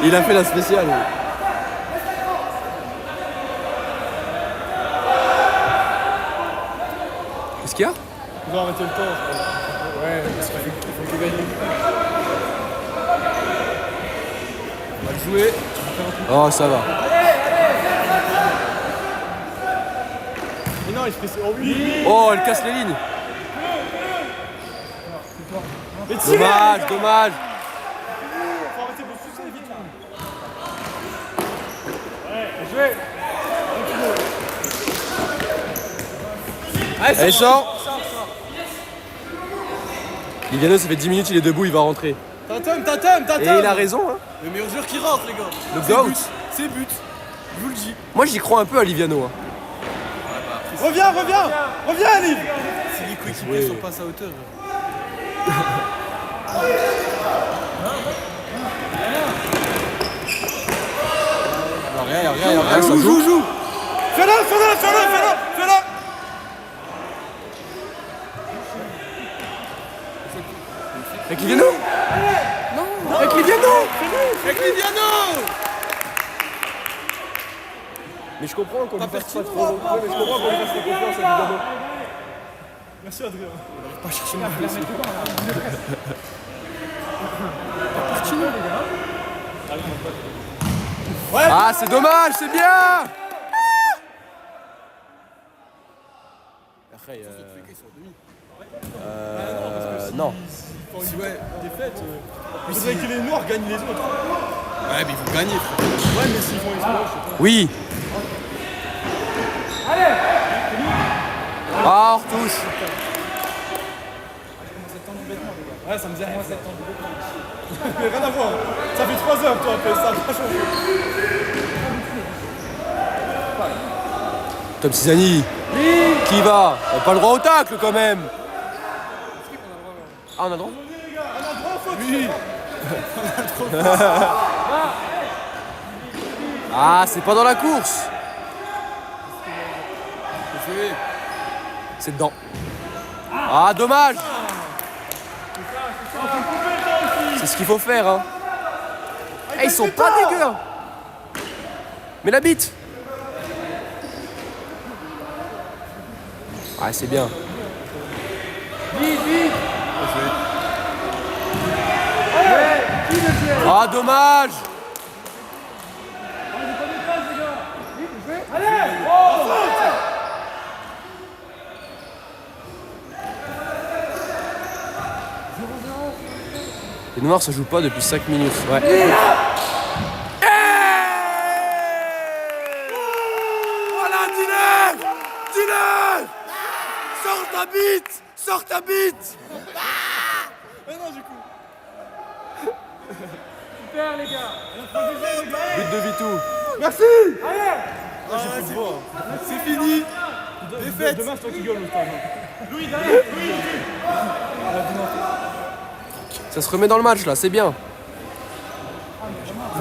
Il a fait la spéciale. Qu'est-ce qu'il y a? Ils ont arrêté le temps. Ouais, parce qu'il faut que gagner. On va le jouer. Oh ça va. Mais non, il fait ses envies. Oh elle casse les lignes. Mais tirez. Dommage. Faut arrêter de sucer vite. Ouais, joué. Allez sort. Liviano, ça fait 10 minutes, il est debout, il va rentrer. Tatum. Et il a raison, hein. Le meilleur joueur qui rentre, les gars. Le GOAT. C'est but. Je vous le dis. Moi, j'y crois un peu à Liviano. Hein. Reviens, Liv. Si les coéquipiers sont pas à sa hauteur. Rien, ça joue. Fais-le. Avec Liviano. Non. Avec Liviano. Mais je comprends qu'on lui fasse pas trop. Ouais, mais je comprends qu'on lui fasse pas confiance à Liviano. Merci Adrien. Pas chercher ma place. Ah, c'est dommage, c'est bien. Après, non. Ouais, défaite. Mais c'est vrai que les Noirs gagnent les autres. Ouais, mais ils vont gagner, frère. Ouais, mais s'ils font exploit, je sais pas. Oui. Ah, on retouche. Ouais, ça me dit rien. Mais rien à voir. Ça fait 3 heures, toi, après ça. Ça a pas changé. Tom Cisani. Qui va? On n'a pas le droit au tacle quand même. Ah, on a le droit? Oui. Ah, c'est pas dans la course. C'est dedans. Ah, dommage. C'est ce qu'il faut faire, hein. Eh, ils sont pas dégueux, hein. Mais la bite. Ah, c'est bien. Ah, dommage. Les Noirs, ça joue pas depuis 5 minutes. Ouais. Voilà, dis-le. Sors ta bite. Mais non, du coup. But de Vitou. Merci. Allez. C'est fini. Défaite. Demain, c'est toi qui gueule au stade. Louis, derrière. Ça se remet dans le match là, c'est bien.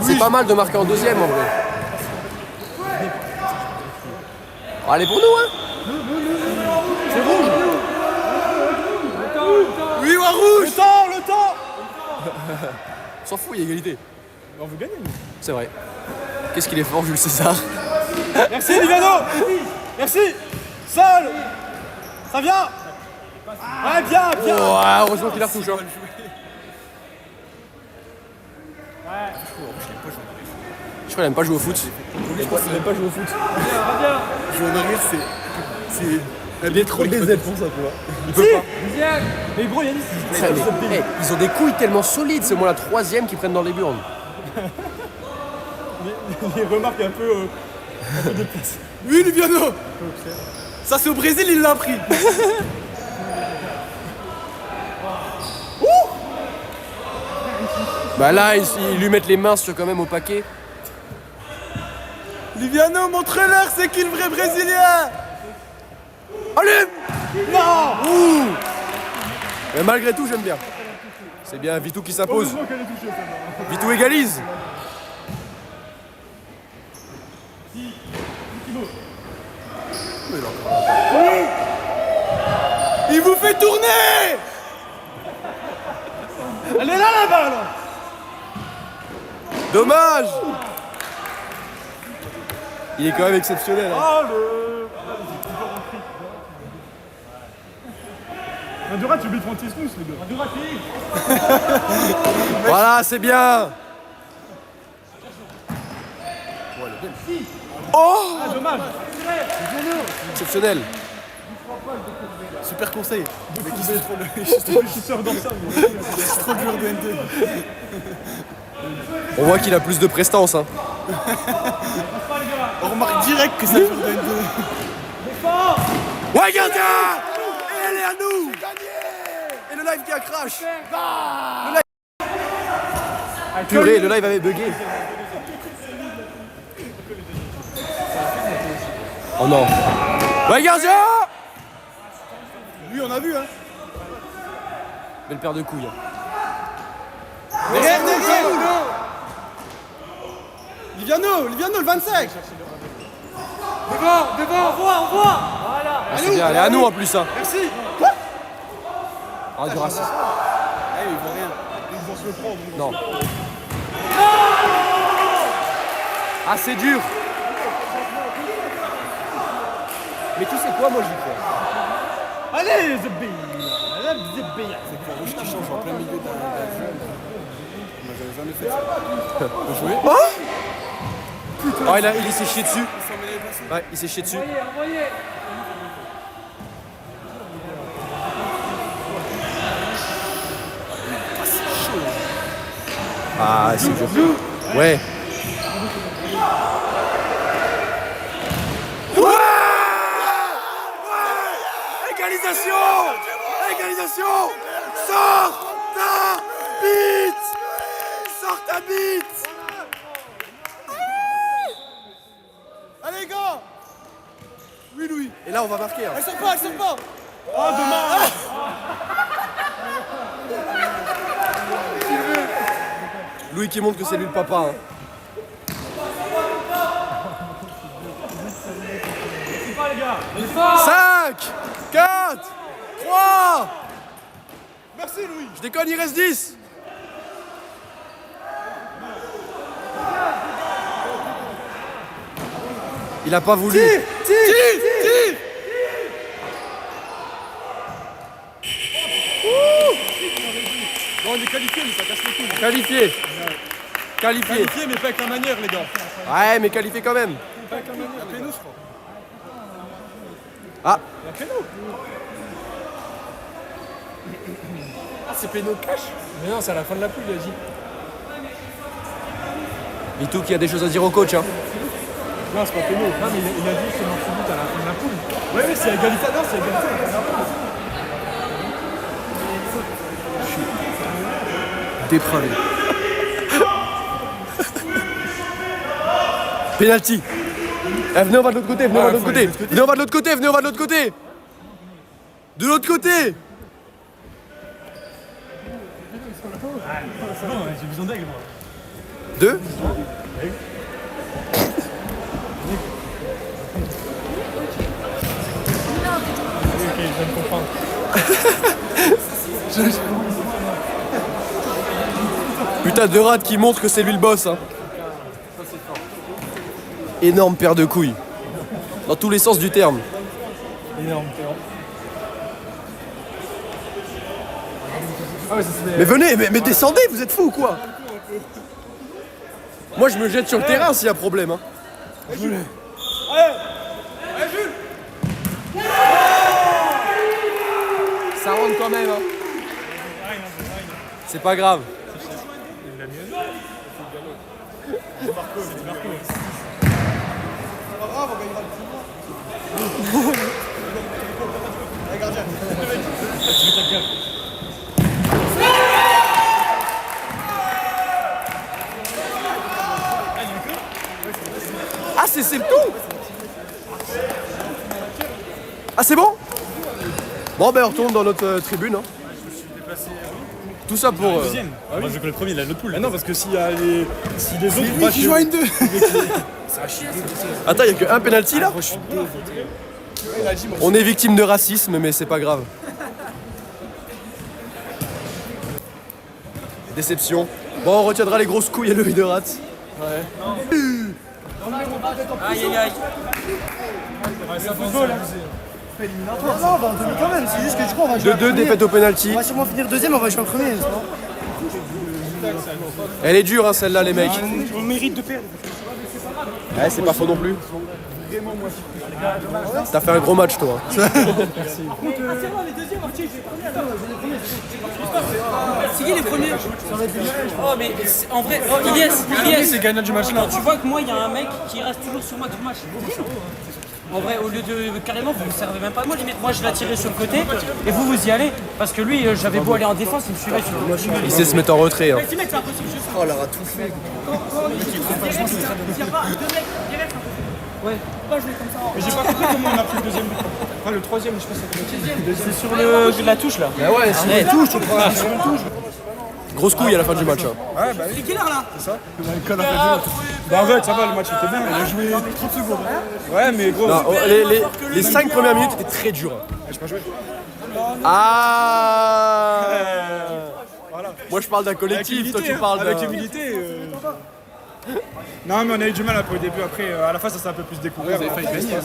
C'est pas mal de marquer en deuxième en vrai. Allez pour nous, hein. C'est rouge. Oui, ou à rouge. Le temps. On s'en fout, il y a égalité. On veut gagner, nous. C'est vrai. Qu'est-ce qu'il est fort, Jules César. Merci, Liviano. Merci. Seul. Ça vient. Ouais, bien. Oh, heureusement qu'il a retouché. Hein. Je crois qu'il aime pas jouer au foot. Je pense qu'il aime pas jouer au foot. Jouer en arrière, c'est... Il est trop des ailes pour ça, tu vois. Il peut pas. Mais gros, Yannis, Ils ont des couilles tellement solides, c'est moi la 3e qu'ils prennent dans les burnes. les remarques un peu déplacées. Oui, Liviano. Ça, c'est au Brésil, il l'a appris. Bah là, ils lui mettent les mains sur quand même au paquet. Liviano, montre-leur, c'est qui le vrai Brésilien. Allez. Non. Ouh. Mais malgré tout, j'aime bien. C'est bien Vitou qui s'impose. Heureusement qu'elle est touchée, celle-là. Vitou égalise. Il vous fait tourner. Elle est là, la balle. Dommage. Il est quand même exceptionnel. Hein. Oh, Madura, tu oublies 36 pouces, les gars. Madura, Voilà, c'est bien. Oh, Ah, dommage. exceptionnel. Super conseil. Je suis sûr dans ça. C'est trop dur de N2. On voit qu'il a plus de prestance. Hein. On remarque direct que ça joue de N2. Ouais, gardien. Et elle est à nous. Et le live qui a crash. Le live... Purée, le live avait bugué. Oh non. Ouais, gardien. Lui, on a vu, hein. Belle paire de couilles. Liviano, le 25. Devant, on voit. Voilà. Ah, c'est bien, elle est à nous en plus. Hein. Merci. Ah, du racisme. Ils vont rien. Ils vont se le prendre. Non. Ah, c'est dur. Mais tu sais quoi, moi j'y crois. Allez, Zebbi. C'est quoi rouge qui change en plein milieu d'un film. Moi, j'avais jamais fait ça. Vous jouez? Oh, il s'est chié dessus. Ouais, il s'est chié dessus. Ah, c'est dur. Ouais. Égalisation. Sors ta bite. Allez, gars. Oui, Louis. Et là, on va marquer. Hein. Elle sort pas. Oh, dommage. Louis qui montre que c'est lui le papa. Hein. Cinq, 4, 3. Merci, Louis. Je déconne, il reste 10. Il a pas voulu. Tire. Bon, on est qualifié, mais ça casse les couilles. Qualifié, Qualifié, mais pas avec la manière, les gars. Ouais, mais qualifié quand même. Pas avec la manière. La péno, je crois. Ah. La péno. Ah, c'est péno cash. Mais non, c'est à la fin de la poule, il a dit. Mitou qui a des choses à dire au coach. Hein. Non, c'est pas péno. Non, mais il a dit que c'est notre but à la fin de la poule. Ouais, mais c'est égalité. Non, c'est égalité. Dépravé. Penalty. Eh, venez, on va de l'autre côté, venez, on va de l'autre côté. Venez, on va de l'autre côté, venez, on va de l'autre côté. De l'autre côté. C'est bon, j'ai besoin d'aigle, moi. 2. Ok, je viens de comprendre. Putain de rate qui montre que c'est lui le boss. Hein. Énorme paire de couilles. Dans tous les sens du terme. Énorme. Mais venez, mais descendez, vous êtes fous ou quoi? Moi je me jette sur le terrain s'il y a problème. Hein. Ça rentre quand même. Hein. C'est pas grave. Ah, c'est le tout. Ah, c'est bon? Bon, ben on retourne dans notre tribune. Hein. Tout ça pour... Deuxième. Ah, moi je veux que le premier, il a notre poule. Ah non, parce que s'il y a les... Si les autres... Lui qui joue à une 2. Attends, il n'y a qu'un penalty là? On est victime de racisme, mais c'est pas grave. Déception. Bon, on retiendra les grosses couilles et l'œil de rate. Aïe aïe aïe. C'est un football. Non, on va en demi quand même. C'est juste que je crois qu'on va jouer. 2-2, défaite au penalty. On va sûrement finir deuxième, on va jouer en premier. Elle est dure, hein, celle-là, les mecs. On mérite de perdre. Ouais, c'est pas faux non plus. T'as fait un gros match, toi. C'est qui les premiers? Oh mais en vrai, Ilyes, c'est gagnant du match là. tu vois que moi il y a un mec qui reste toujours sur moi tout le match. En vrai, au lieu de carrément, vous ne servez même pas. Moi, limite, moi je l'ai tiré sur le côté et vous y allez. Parce que lui, j'avais beau aller en défense, il me suivait sur le côté. Il sait se mettre en retrait. Hein. Oh, elle aura tout fait. Ouais. Mais j'ai pas compris comment on a pris le deuxième but. Enfin, le troisième, je sais pas si C'est sur la touche là. Bah ouais, c'est une touche, je crois. Grosse couille à la fin du match. Hein. Ouais, bah oui. Quelle heure là? C'est ça. Bah en fait, ça va, le match était bien. On a joué 30 secondes. Ouais, mais gros. Non, les 5 premières minutes étaient très dures. J'ai pas joué. Ah Voilà. Moi je parle d'un collectif, toi tu parles avec d'un... humilité. Non mais on a eu du mal un peu au début, après à la fin ça s'est un peu plus découvert. Vous avez failli gagner.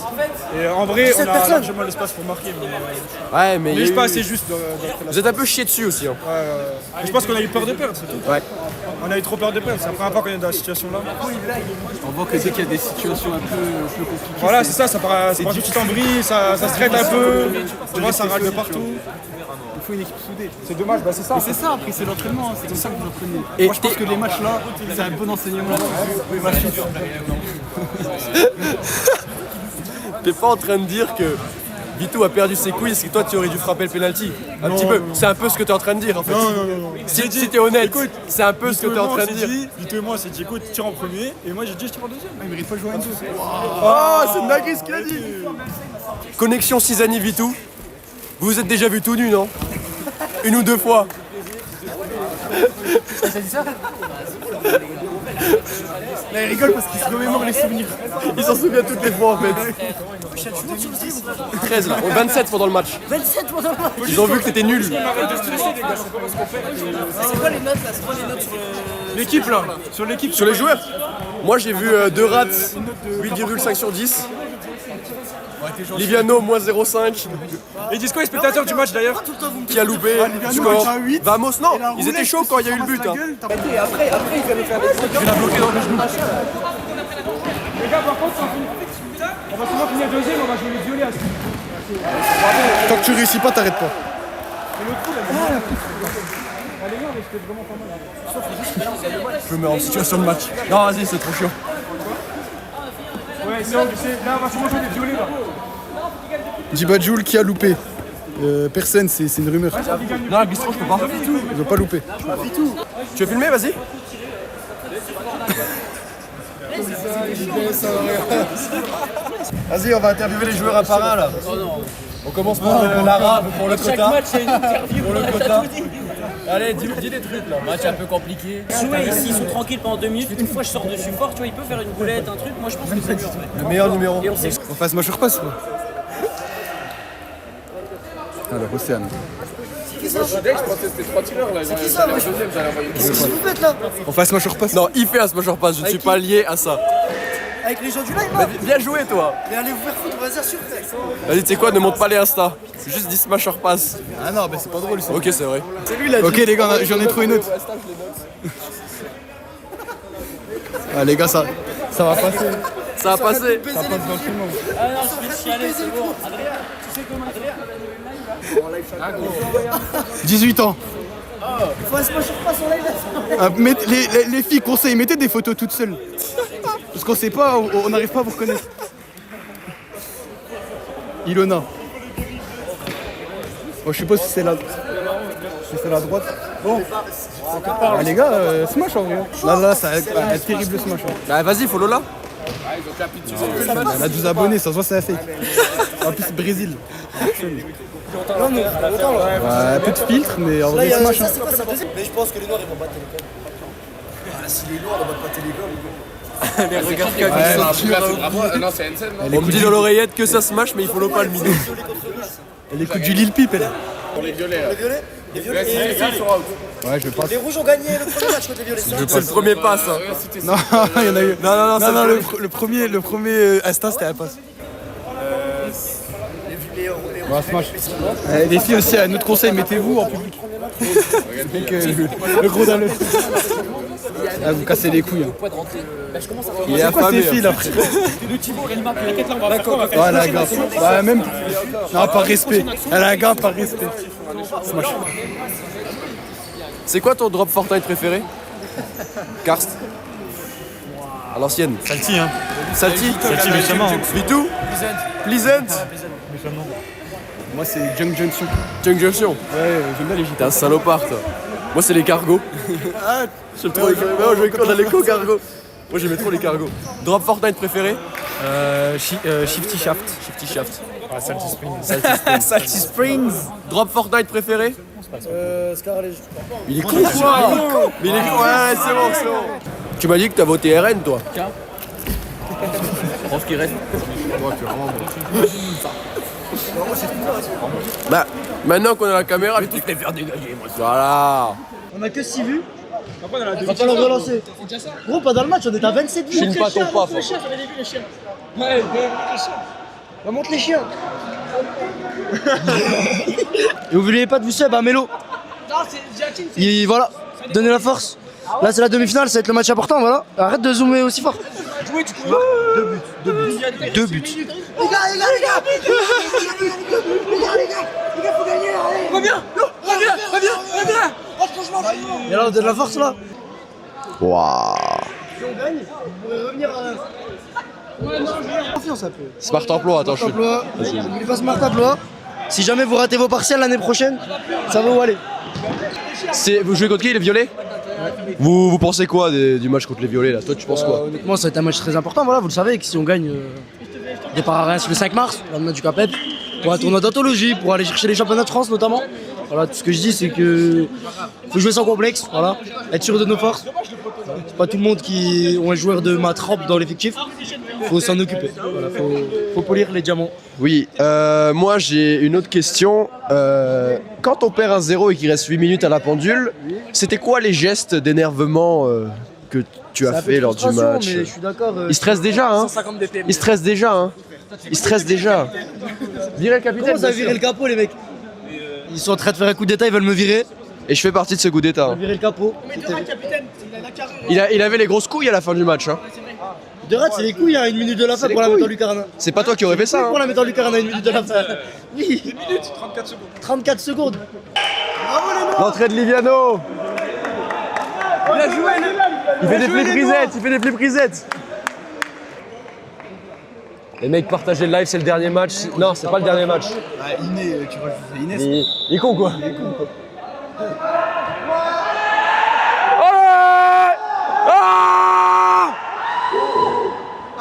Et en vrai on a largement l'espace pour marquer. Ouais mais... Il est pas assez juste. Vous êtes un peu chié dessus aussi. Hein. Mais je pense qu'on a eu peur de perdre, c'est tout. Ouais. On a eu trop peur de perdre, c'est la première fois qu'on est dans la situation là. On voit que dès qu'il y a des situations un peu compliquées. Voilà c'est ça, ça part tout de suite en vrille, ça se traite un peu, tu vois ça râle de partout. Il faut une équipe soudée. C'est dommage, bah c'est ça. Et c'est ça après, c'est l'entraînement, c'est comme ça que vous apprenez. Et moi je pense que les matchs là, c'est un bon enseignement. T'es pas en train de dire que Vitou a perdu ses couilles et que toi tu aurais dû frapper le penalty. Un petit peu. C'est un peu ce que t'es en train de dire en fait. Non. Si t'es honnête, c'est un peu ce que t'es en train de dire. Vito et moi on s'est dit écoute, tire en premier et moi j'ai dit je tire en deuxième. Il mérite pas de jouer à Enzo. Oh, c'est une dinguerie ce qu'il a dit. Connexion Cisani Vitou. Vous vous êtes déjà vu tout nu, non? Une ou deux fois. Là il rigole parce qu'il se remémore les souvenirs. Il s'en souvient toutes les fois en fait. 13 là, 27 pendant le match. 27 pendant le match. Ils ont vu que t'étais nul. C'est quoi les notes là? C'est quoi les notes sur L'équipe là, sur l'équipe. Sur les joueurs, moi j'ai vu 2 rats, 8,5 sur 10. Liviano, moins 0,5. Et ils disent quoi les spectateurs du match d'ailleurs? Qui a loupé score. Vamos, non, ils étaient chauds quand il y a eu le but. Hein. Et après, il fallait faire des trucs. Je vais la bloquer dans le genou. Les gars, par contre, on va souvent finir deuxième, on va jouer les violets à ce Tant que tu réussis pas, t'arrêtes pas. Je me mets en situation de match. Non, vas-y, c'est trop chiant. Ouais, c'est là, on va souvent jouer les violets là. Djibadjoul qui a loupé. Personne, c'est une rumeur. Non, Bistro, je peux pas. Ils ont pas loupé. Tu veux filmer, vas-y. Vas-y, on va interviewer les joueurs un par un là. On commence par l'arabe pour le quota. Chaque match, c'est une interview. Pour le quota. Allez, dis des trucs là. Match un peu compliqué. Jouer ici, ils sont tranquilles pendant 2 minutes. Une fois, je sors de support, tu vois, il peut faire une boulette, un truc. Moi, je pense que c'est mieux. Le meilleur numéro. Et on sait On fasse match repasse quoi. Alors, Océane. Qu'est-ce que vous faites là? On fasse match repasse. Non, il fait un smash pass, je ne suis pas lié à ça. Avec les gens du live Bah, là? bien joué toi. Mais allez vous faire foutre, vas-y, sur tête. Vas-y, tu sais quoi, ne monte pas les Insta. Juste dis smash pass. Ah non, bah c'est pas drôle ça. Ok, c'est vrai. Ok les gars, j'en ai trouvé une autre. Ah les gars, ça va passer. Ça a passé. Ça passe dans tout le monde. Ah non, je vais chialer, c'est bon. Adrien, tu sais comment Adrien? 18 ans. Faut un smash repasse en live. Les filles conseillent, mettez des photos toutes seules. Parce qu'on sait pas, on n'arrive pas à vous reconnaître. Ilona. Bon, je sais pas si c'est la droite. Bon. Ah, les gars, smash en vrai. Là, ça va être un terrible smash. Hein. Bah vas-y, follow là. Elle a 12 abonnés, ça se voit, c'est un fake. En plus, Brésil. Un peu de filtre, mais en vrai, smash. Hein. Mais je pense que les noirs ils vont battre Télécom. Ah, si les noirs ne battent pas Télécom. Les regards Elle on me dit dans l'oreillette que ça smash, mais il follow pas le midi. Elle écoute du Lil Peep, elle. Les violets? Les violets? Ouais, je passe. Les rouges ont gagné le premier match contre les violets. C'est le premier pass. Hein. Non, il y en a eu. Non, Non, le premier instant, c'était un pass. Bon, smash. Les filles aussi, un autre conseil, mettez-vous en public. Le gros dans le. Ah, vous cassez les couilles. Hein. Il est C'est quoi ces affamé. filles là, frère? Ouais, la gars. Ouais, même. Non, par respect. Elle a un gars par respect. Smash. C'est quoi ton drop Fortnite préféré? Karst. À l'ancienne. Salty hein. Salty. Salty justement. Vitou. Pleasant. Moi, c'est Junk Junction. Junk Junction. Ouais, j'aime bien les T'es un salopard, toi. Moi, c'est les cargos. Ah, j'aime trop les cargos. On a les co-cargos. Moi, j'aimais trop les cargos. Drop Fortnite préféré? Shifty Shaft. Shifty Shaft. Ah, Salty Springs. Salty Springs. Drop Fortnite préféré? Scarlet. Il est con quoi? Mais il est con. Ouais, c'est bon, c'est bon. Tu m'as dit que t'as voté RN, toi? Je pense qu'il reste. Ouais, tu es vraiment bon. Bah, maintenant qu'on a la caméra, je vais tous les faire dégager, moi. Voilà. On a que 6 vues. On va pas leur relancer. Gros, pas dans le match, on est à 27 vues. Chine pas ton paf. Les chiens, Ouais, on monte les chiens. Et n'oubliez pas de vous sub à Mélo. Et voilà, donnez la force. Là c'est la demi-finale, ça va être le match important, voilà. Arrête de zoomer aussi fort. Deux buts. Les gars, faut gagner. Reviens. Et alors, donne la force là. Waouh. Si on gagne, on pourrait revenir à... Ouais, non, j'ai confiance un peu. Smart emploi, attends, je suis. N'oubliez pas Smart emploi. Si jamais vous ratez vos partiels l'année prochaine, ça va où aller. Vous jouez contre qui, les violets? Vous pensez quoi du match contre les violets là? Toi, tu penses quoi? Honnêtement, ça va être un match très important, voilà, vous le savez, que si on gagne, départ à Reims le 5 mars, le lendemain du Capep, pour un tournoi d'anthologie, pour aller chercher les championnats de France notamment. Voilà, tout ce que je dis, c'est que faut jouer sans complexe, voilà, être sûr de nos forces. C'est pas tout le monde qui ont un joueur de ma trempe dans l'effectif. Faut s'en occuper. Voilà, faut polir les diamants. Oui, moi j'ai une autre question. Quand on perd 1-0 et qu'il reste 8 minutes à la pendule, c'était quoi les gestes d'énervement que tu as fait lors du match? Mais je suis d'accord. Il stresse déjà, hein? Il stresse déjà, hein? Il stresse déjà. Virer le capitaine. Comment ça virer le capot, les mecs? Ils sont en train de faire un coup d'état, ils veulent me virer. Et je fais partie de ce coup d'état. Virer le capot. Il avait les grosses couilles à la fin du match, hein? De rate, c'est les couilles à 1 minute de la fin pour la mettre en lucarne. C'est pas toi qui aurais fait ça, hein? Pour la mettre en lucarne à 1 minute de la fin. Oui. 2 minutes, 34 secondes. 34 secondes. Bravo les Noirs. L'entrée de Liviano. Il a joué, il fait des flips reset. Les mecs, partagez le live, c'est le dernier match. Non, c'est pas le dernier match. Ah, Iné, tu vois, je faisais Inès. Il est con quoi.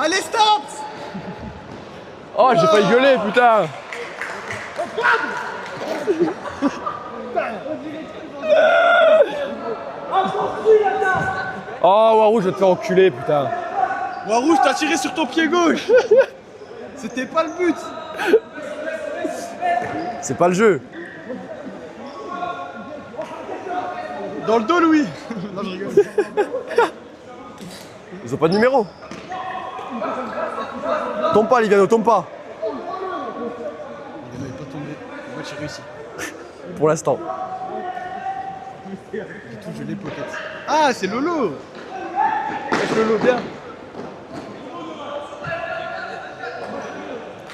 Allez, stop. Oh, j'ai failli gueuler, putain. Oh, Warou, je vais te faire enculer, putain. Warou, je t'ai tiré sur ton pied gauche. C'était pas le but. C'est pas le jeu. Dans le dos, Louis. Non, je rigole. Ils ont pas de numéro. Tombe pas, Liviano, tombe pas. Il n'est pas tombé. Le match est réussi. Pour l'instant. Du tout, je l'ai pocket. Ah, c'est Lolo. Laisse Lolo bien.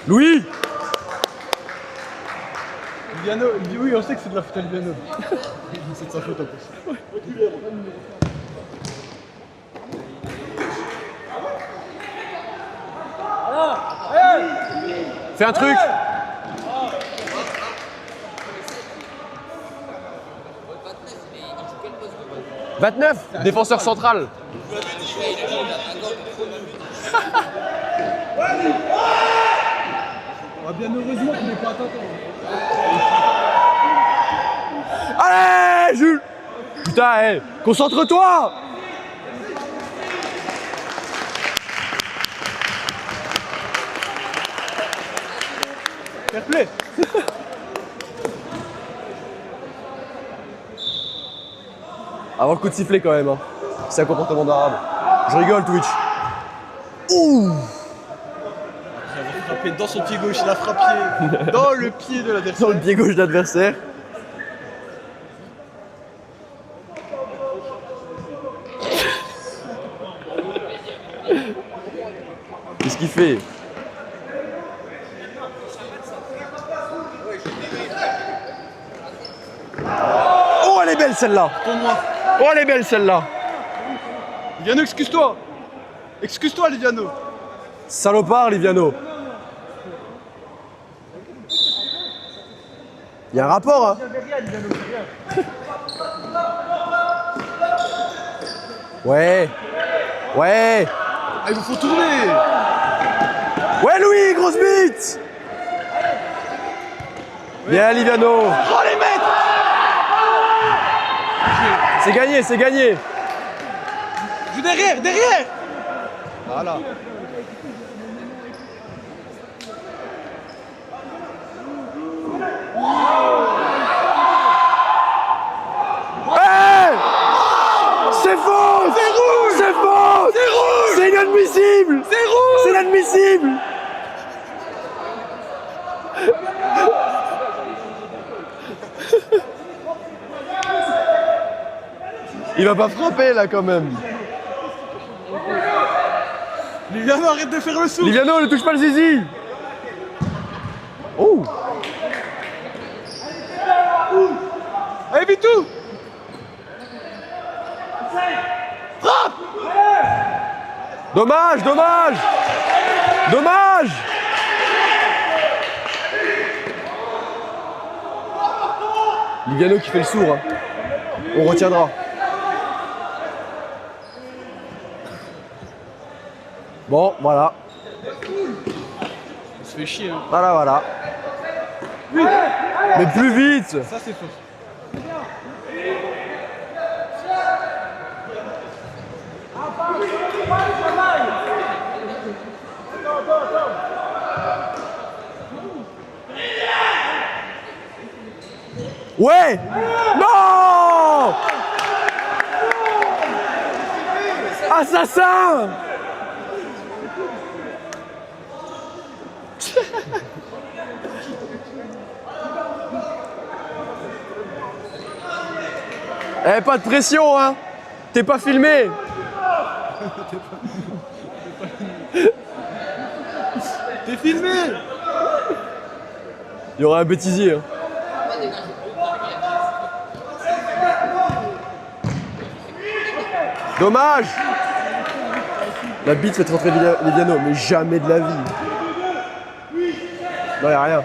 Louis. Liviano, oui, on sait que c'est de la faute à Liviano. C'est de sa faute en plus. Fais un truc. « 29, défenseur central. Bien heureusement qu'il n'est pas attaquant. Allez, Jules. Putain, hey, concentre-toi. Fair play. Avant le coup de sifflet quand même, hein. C'est un comportement d'arabe. Je rigole, Twitch. Ouh. Il a frappé dans son pied gauche, il a frappé dans le pied de l'adversaire. Dans le pied gauche d'adversaire. Qu'est-ce qu'il fait? Oh, elle est belle celle-là. Oh, elle est belle celle-là. Liviano, excuse-toi. Excuse-toi, Liviano. Salopard, Liviano. Il y a un rapport, hein. Ouais. Ouais. Ah, il vous faut tourner. Ouais, Louis, grosse bite. Bien, Liviano. Oh, les mecs. C'est gagné, c'est gagné. Joue derrière, derrière. Voilà. Hey, c'est faux. C'est rouge. C'est faux. C'est rouge. C'est inadmissible. C'est rouge. C'est inadmissible. Il va pas frapper là quand même. Liviano, arrête de faire le sou. Liviano, ne touche pas le zizi. Oh. Allez, Vitou. Frappe. Dommage, dommage. Dommage. Liviano qui fait le sourd. Hein. On retiendra. Bon, voilà. Il se fait chier. Hein. Voilà, voilà. Mais plus vite. Ça, c'est faux. Ouais. Non. Assassin. Eh, pas de pression, hein. T'es pas filmé. T'es filmé. Il y aura un bêtisier. Hein. Dommage. La bite fait rentrer Liviano, mais jamais de la vie. Non, y'a rien.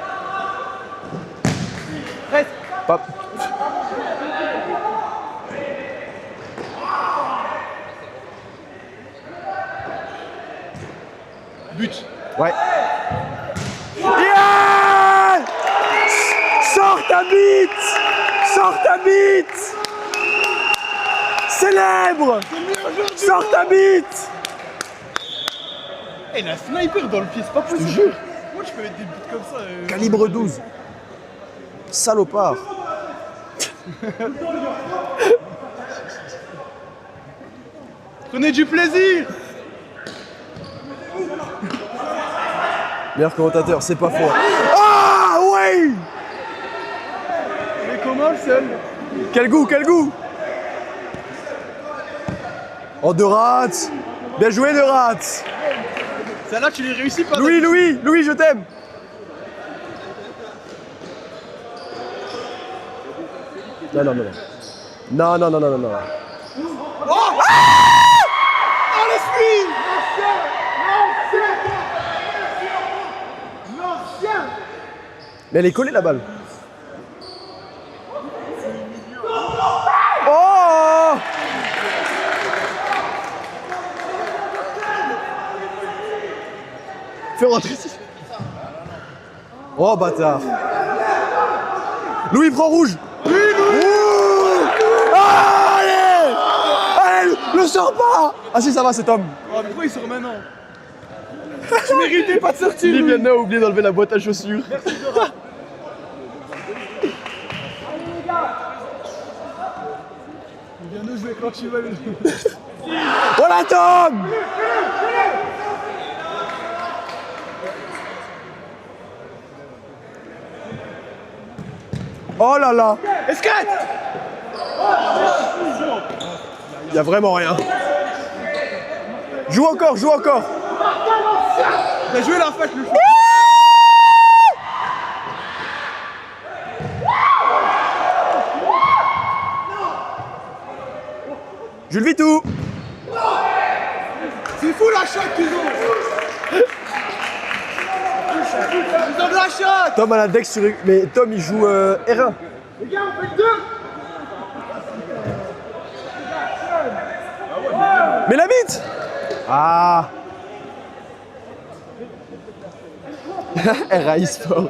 Pas... But. Ouais. Yeah. Sors ta bite. Sors ta bite. Célèbre. Sors ta bite. Eh, il a un sniper dans le pied, c'est pas possible. Je te jure. Moi, je peux mettre des buts comme ça. Calibre 12. Salopard. Prenez du plaisir. Meilleur commentateur, c'est pas faux. Ah ouais. Mais comment le seul? Quel goût, quel goût. Oh, De Rats. Bien joué, De Rats. Celle-là, tu les réussis pas. Louis, Louis, Louis, je t'aime. Non, non, non, non. Non, non, non, non, non, non. Oh, ah oh, l'esprit. Mais elle est collée la balle. Oh. Fais rentrer ici. Oh bâtard. Louis prend rouge. Oui, Louis. Ah, allez. Allez, le sors pas. Ah si, ça va, c'est Tom. Oh, mais pourquoi il sort maintenant? Tu méritais pas de sortir. Liviano a oublié d'enlever la boîte à chaussures. Merci Dora. Liviano, jouer quand tu veux. Voilà Tom. Oh là là. Escate. Il y a vraiment rien. Joue encore, joue encore. Il a joué la fac le jeu. Jules Vitou. C'est fou la choc qu'ils ont. Tom à l'index sur... Mais Tom il joue R1. Mais la bite. Ah. RAI Sport.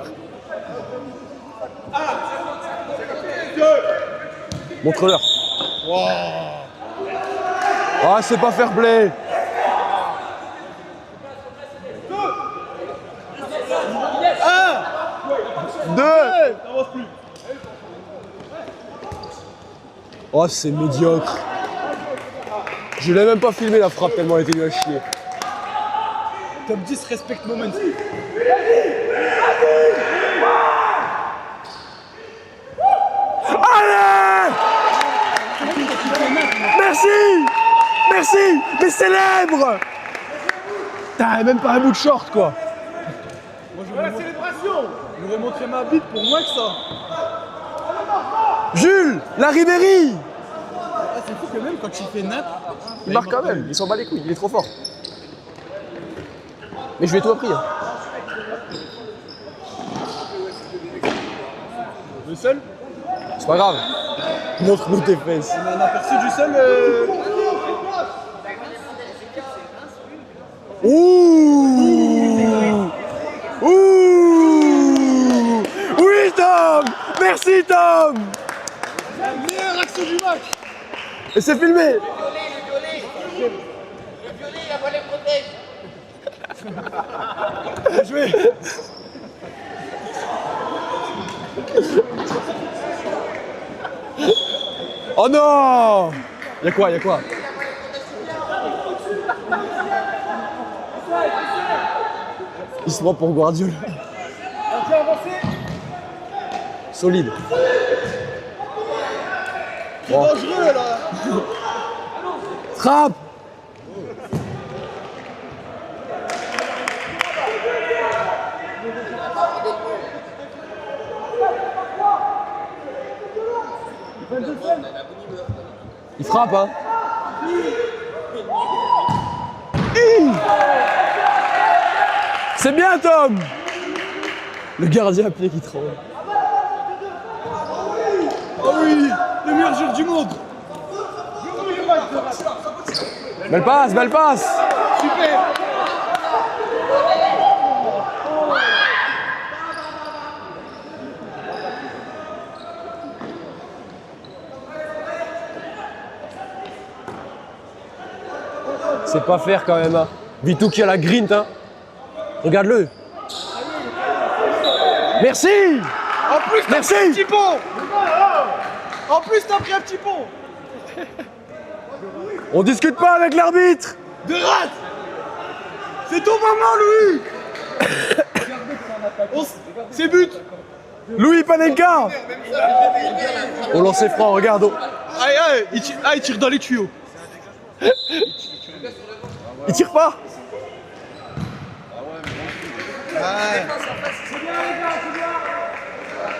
Montre-leur. Ah, c'est pas fair play. Oh, c'est médiocre. Je l'ai même pas filmé la frappe tellement elle était nulle à chier. Top 10 respect moment. Allez! Merci! Merci! Mais célèbre! T'as même pas un bout de short quoi. La célébration! J'aurais montré ma bite pour moins que ça. Jules! La Ribéry! Ah, c'est fou que même quand il fait nappe, Il marque quand même, il s'en bat les couilles, il est trop fort. Mais je lui ai tout appris. Hein. le seul. C'est pas grave. Montre-nous tes fesses. On a un aperçu du seul. Ouh! Ouh! Oui Tom! Merci Tom! La meilleure action du match! Et c'est filmé! Le violet, la voile les protège. Bien joué! Oh non! Y'a quoi? Y'a quoi? Il se prend pour Guardiola. Solide. C'est dangereux là! Frappe! Il frappe, hein? C'est bien, Tom! Le gardien à pied qui tremble. Oh oui! Le meilleur joueur du monde! Belle passe, belle passe! Super! C'est pas faire quand même, hein. Vitou qui a la green, hein. Regarde-le. Merci! En plus, t'as Merci. pris un petit pont! En plus, t'as pris un petit pont! On discute pas avec l'arbitre! De rate! C'est ton moment, Louis! C'est but! Louis Panenka! On lance franc, regarde. Aïe, aïe, il tire dans les tuyaux. Il tire pas?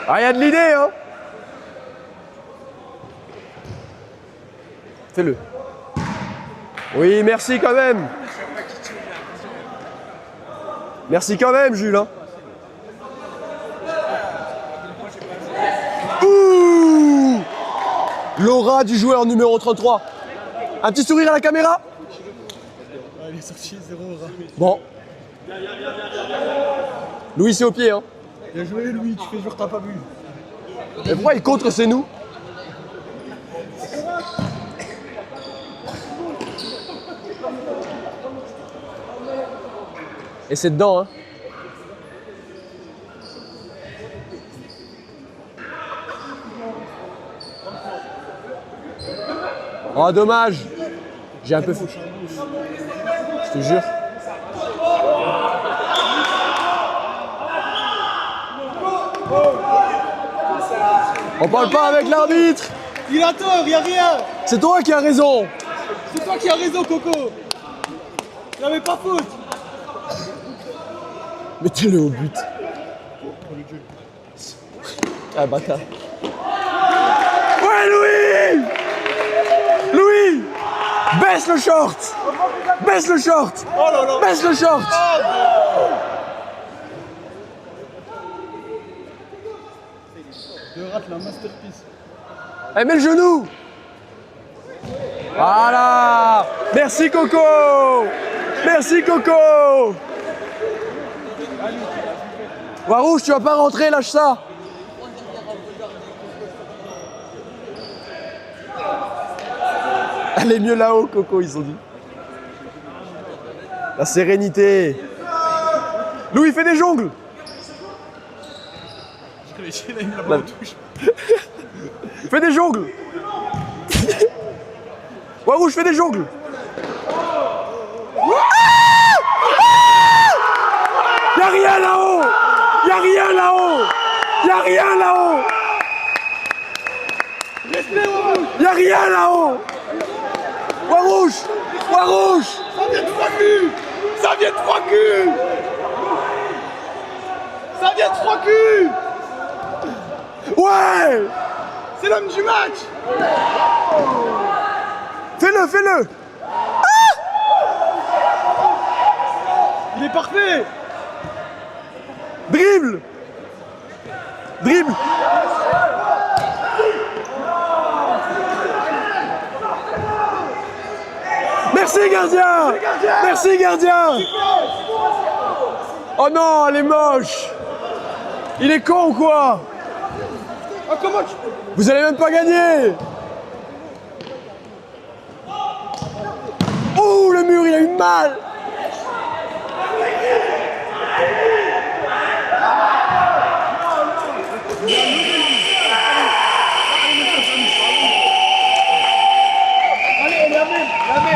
Ah, y a de l'idée, hein? Fais-le. Oui, merci quand même. Merci quand même, Jules. Hein. Ouh! L'aura du joueur numéro 33. Un petit sourire à la caméra? Il est sorti 0 rat. Bon. Louis, c'est au pied, hein. Bien joué, Louis, tu fais genre t'as pas vu. Et pourquoi il contre, c'est nous? Et c'est dedans, hein. Oh, dommage. J'ai un peu fou. Je te jure. On parle pas avec l'arbitre. Il a tort, y a rien. C'est toi qui as raison. C'est toi qui as raison, Coco. Il avait pas faute. Mettez-le au but. Ah, bâtard. Ouais, Louis! Louis! Baisse le short! Baisse le short! Oh là là. Baisse le short! Je rate la masterpiece. Eh, mets le genou. Voilà. Merci Coco. Merci Coco. Warouche, tu vas pas rentrer, lâche ça. Elle est mieux là-haut, Coco, ils ont dit. La sérénité. Louis, fais des jongles. Fais des jongles. Warouche, fais des jongles. Y'a rien là-haut. Y'a rien là-haut. Y'a rien là-haut. Y'a rien là-haut. Warouche. Warouche. Ça vient de 3 culs. Ça vient de 3 culs. Ça vient de 3 culs. Ouais. C'est l'homme du match. Fais-le, fais-le. Il est parfait. Dribble. Dribble. Merci gardien. Merci gardien. Oh non, elle est moche. Il est con ou quoi? Oh, comment tu... Vous allez même pas gagner. Oh, le mur, il a eu mal.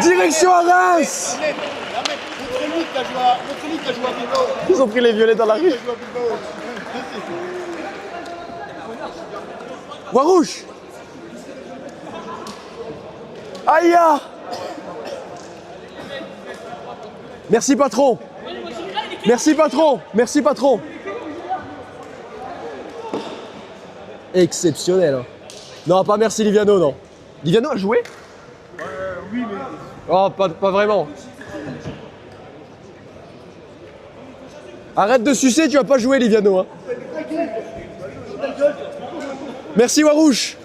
Direction à Reims. Notre ligue qui a joué à Bilbao. Ils ont pris les violets dans la rue. Warouche. Aïe. Merci patron. Merci patron. Merci patron. Exceptionnel. Hein. Non, pas merci Liviano, non. Liviano a joué? Oui, mais... Oh, pas vraiment. Arrête de sucer, tu vas pas jouer Liviano. Hein. Merci Warouche.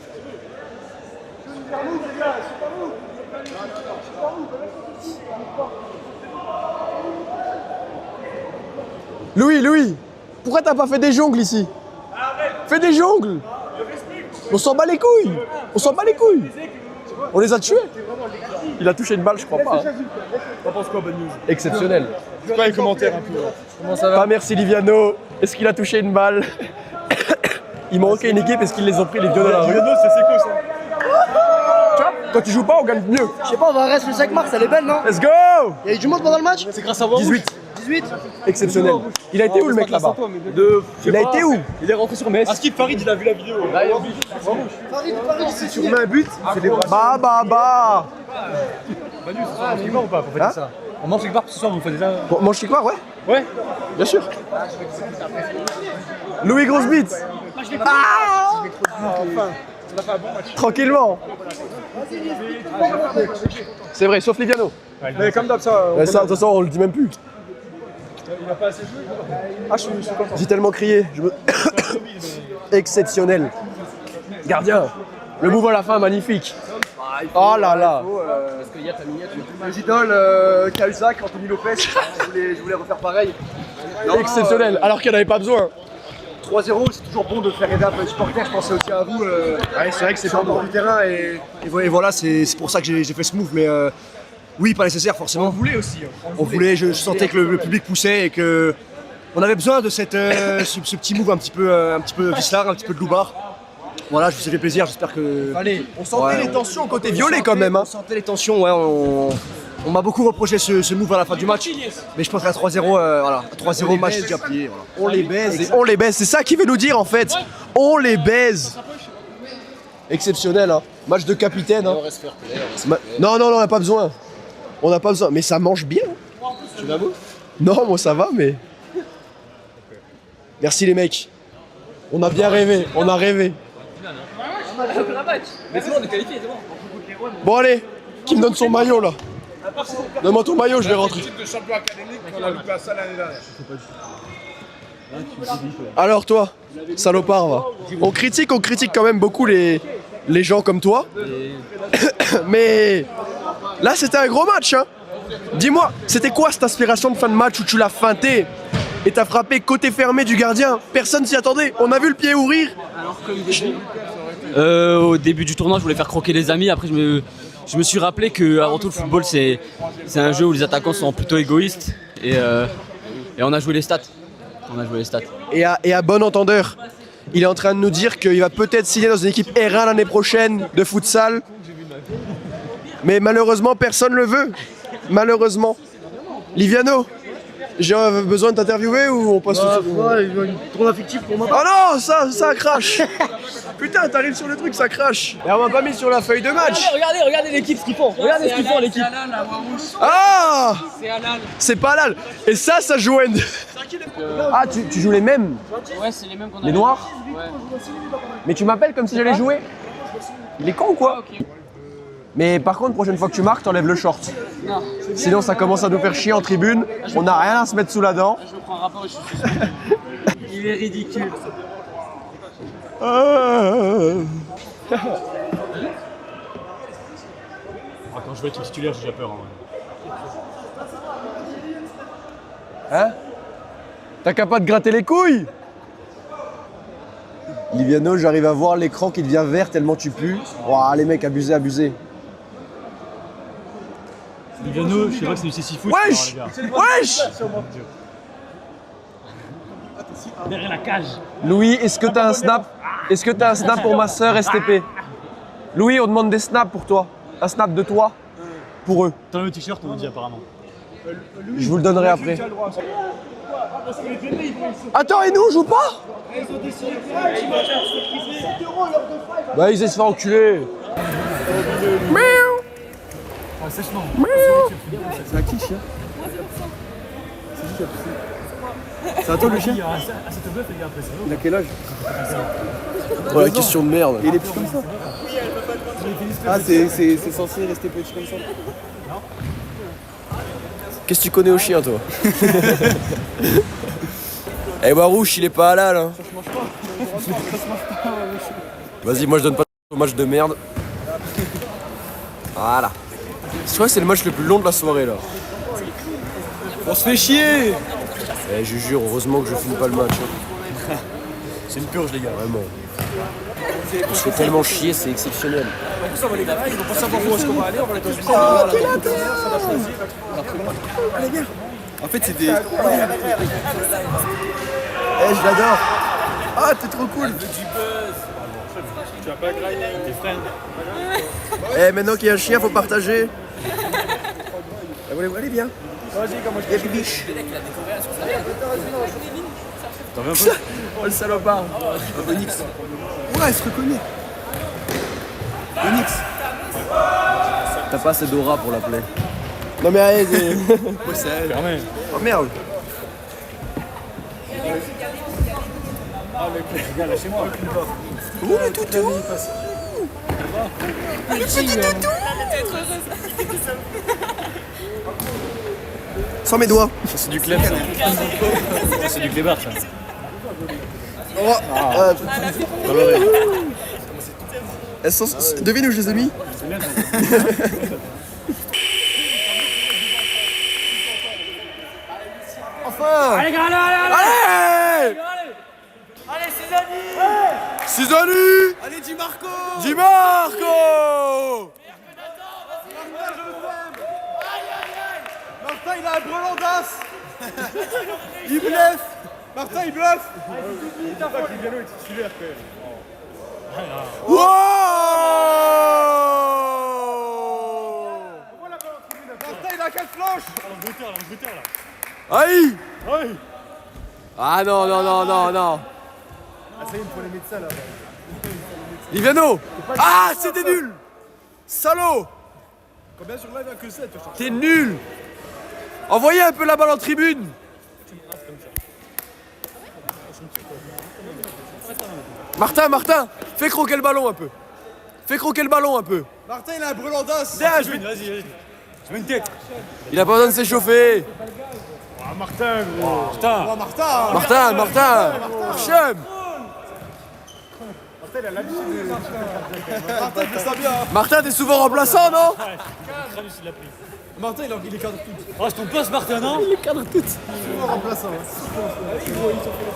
Louis, pourquoi t'as pas fait des jongles ici? Fais des jongles. On s'en bat les couilles. On s'en bat les couilles. On les a tués. Il a touché une balle, je crois pas. T'en penses quoi, Bad News? Exceptionnel. C'est quoi les commentaires un peu? Comment ça va? Pas merci Liviano. Est-ce qu'il a touché une balle? Il manquait une équipe, est-ce qu'ils les ont pris les vieux de la rue? Liviano, c'est Seco ça. Tu vois, quand tu joues pas, on gagne mieux. Je sais pas, on va rester le 5 mars, elle est belle, non? Let's go! Il y a eu du monde pendant le match? C'est grâce à Warouche. 18. Exceptionnel. Il a été où le mec là-bas? Il a été où? Il est rentré sur Metz. Askip Farid, il a vu la vidéo. Farid, Si tu remets un but, c'est des... Bah. Manu, ce soir, on mange quelque part ou pas pour fêter ça? On mange quelque part ce soir, vous faites ça? Bon, mange quelque part, ouais? Ouais. Bien sûr. Louis grosse bite. Ah Enfin, on a fait un bon match. Tranquillement. C'est vrai, sauf Liviano. Mais comme d'hab, ça. De toute façon, on le dit même plus. Il n'a pas assez joué. Ah, je suis content. J'ai tellement crié. Exceptionnel. Gardien. Le move à la fin, magnifique. Oh là là. Parce qu'il y a ta miniature. Les idoles, Cahuzac, Anthony Lopez, je voulais refaire pareil. Exceptionnel, alors qu'il n'y en avait pas besoin. 3-0, c'est toujours bon de faire aider un peu les supporters, je pensais aussi à vous. Ouais, c'est vrai que c'est pas encore du terrain et voilà, c'est pour ça que j'ai fait ce move. Mais oui, pas nécessaire forcément. On voulait aussi. On voulait, je sentais que le public poussait et que on avait besoin de ce petit move un petit peu vicelard, un petit peu de loupard. Voilà, je vous ai fait plaisir, j'espère que... Allez, on sentait les tensions côté violet quand même. Hein. On sentait les tensions, ouais, on m'a beaucoup reproché ce move à la fin du match. Mais je pense qu'à 3-0, voilà, à 3-0 le match c'est déjà plié. Voilà. On les baise, on les baise, c'est ça qu'il veut nous dire en fait. On les baise. Exceptionnel, hein. Match de capitaine. Hein. Non, on n'a pas besoin. On n'a pas besoin, mais ça mange bien. Tu vas beau? Non, moi ça va, mais... Merci les mecs. On a bien rêvé, on a rêvé. Mais c'est bon, on est qualifié, c'est bon. Bon allez, qui me donne son maillot là? Donne-moi ton maillot, je vais rentrer. Le champion académique, on a loupé à ça l'année dernière. Alors toi, salopard, va. On critique quand même beaucoup les gens comme toi. Mais là, c'était un gros match, hein. Dis-moi, c'était quoi cette aspiration de fin de match où tu l'as feinté et t'as frappé côté fermé du gardien? Personne s'y attendait. On a vu le pied ouvrir. Au début du tournoi, je voulais faire croquer les amis. Après, je me suis rappelé que avant tout, le football, c'est un jeu où les attaquants sont plutôt égoïstes. Et on a joué les stats. Et à bon entendeur, il est en train de nous dire qu'il va peut-être signer dans une équipe R1 l'année prochaine de futsal. Mais malheureusement, personne ne le veut. Malheureusement. Liviano, j'ai besoin de t'interviewer ou on passe tout de suite? Tournoi fictif pour moi. Oh non, ça crache. Putain, t'arrives sur le truc, ça crache. Et on m'a pas mis sur la feuille de match. Regardez l'équipe, ce qu'ils font. Regardez ce qu'ils font, l'équipe. Ah, C'est halal. c'est pas halal. Et ça joue End. Ah, tu joues les mêmes? Ouais, c'est les mêmes qu'on a. Les noirs? Ouais. Mais tu m'appelles comme si j'allais jouer? Il est con ou quoi? Ok. Mais par contre, prochaine fois que tu marques, t'enlèves le short. Non. Sinon, ça commence à nous faire chier en tribune. On n'a rien à se mettre sous la dent. Je prends un rapport et je suis sûr. Il est ridicule. Quand je vais être titulaire, j'ai déjà peur. Hein? T'as qu'à pas te gratter les couilles? Liviano, j'arrive à voir l'écran qui devient vert tellement tu pues. Ouah, les mecs, abusez. Liviano, je sais pas que c'est du C6 foot. Wesh! Wesh! Derrière la cage. Louis, est-ce que t'as un snap? Est-ce que t'as un snap pour ma sœur STP? Louis, on demande des snaps pour toi. Un snap de toi pour eux. T'as le t-shirt, on me dit apparemment. Je vous le donnerai après. Attends, et nous, on joue pas? Bah, ils essaient de se faire enculer. C'est à qui, chien? C'est à toi, le chien? Il a quel âge? Oh, la question de merde. Il est petit comme ça? Ah, c'est censé rester petit comme ça? Qu'est-ce que tu connais au chien, toi? Eh, Barouche, il est pas halal, hein. Vas-y, moi je donne pas de match de merde. Voilà. Je crois que c'est le match le plus long de la soirée, là. On se fait chier! Eh, je jure, heureusement que je finis pas le match. Hein. C'est une purge, les gars, vraiment. On se fait tellement chier, c'est exceptionnel. Ils vont pas savoir où est-ce qu'on va aller, on va aller dans une Allez, viens. En fait, c'est des... Eh, je l'adore. Ah, t'es trop cool. Tu vas pas grailler tes frères. Eh, maintenant qu'il y a un chien, faut partager. Allez, viens. Vas-y, comment je fais? Biche. Oh, le salopard. Onyx. Ouais, elle se reconnaît. Onyx. T'as pas assez d'aura pour l'appeler. Non mais allez, c'est elle. Oh merde. Lâchez-moi. Ouh, le toutou. Le petit toutou. Sans mes doigts. C'est du clem, ça. C'est du clébard, ça. Elles sont... Devine où je les ai mis. Enfin. Allez, allez! Allez, Cisani. Allez, Di Marco! Di Marco. Martin, il a un brelan d'as! Il bluffe! Martin, il bluffe! Liviano est titulaire, quand même. Wow. Martin, il a 4 flanches! L'Angleterre, là. Aïe. Oui. Ah non. Ah, ça y est, il me faut les médecins, là. Liviano. Ah, c'était nul. Salaud. Combien sur live? Il n'y a que 7. T'es nul. Envoyez un peu la balle en tribune. Martin, fais croquer le ballon un peu. Martin, il a un brelan d'as! Viens, Vas-y. Je mets une tête. il a pas besoin de s'échauffer. Ah, Martin, gros. Putain. Oh, Martin. Martin, Chum. Martin, il a l'habitude de... Martin, il fait ça bien. Martin, t'es souvent remplaçant, non? Martin, il est cadre tout. Oh, c'est ton poste, Martin, non? Souvent remplaçant.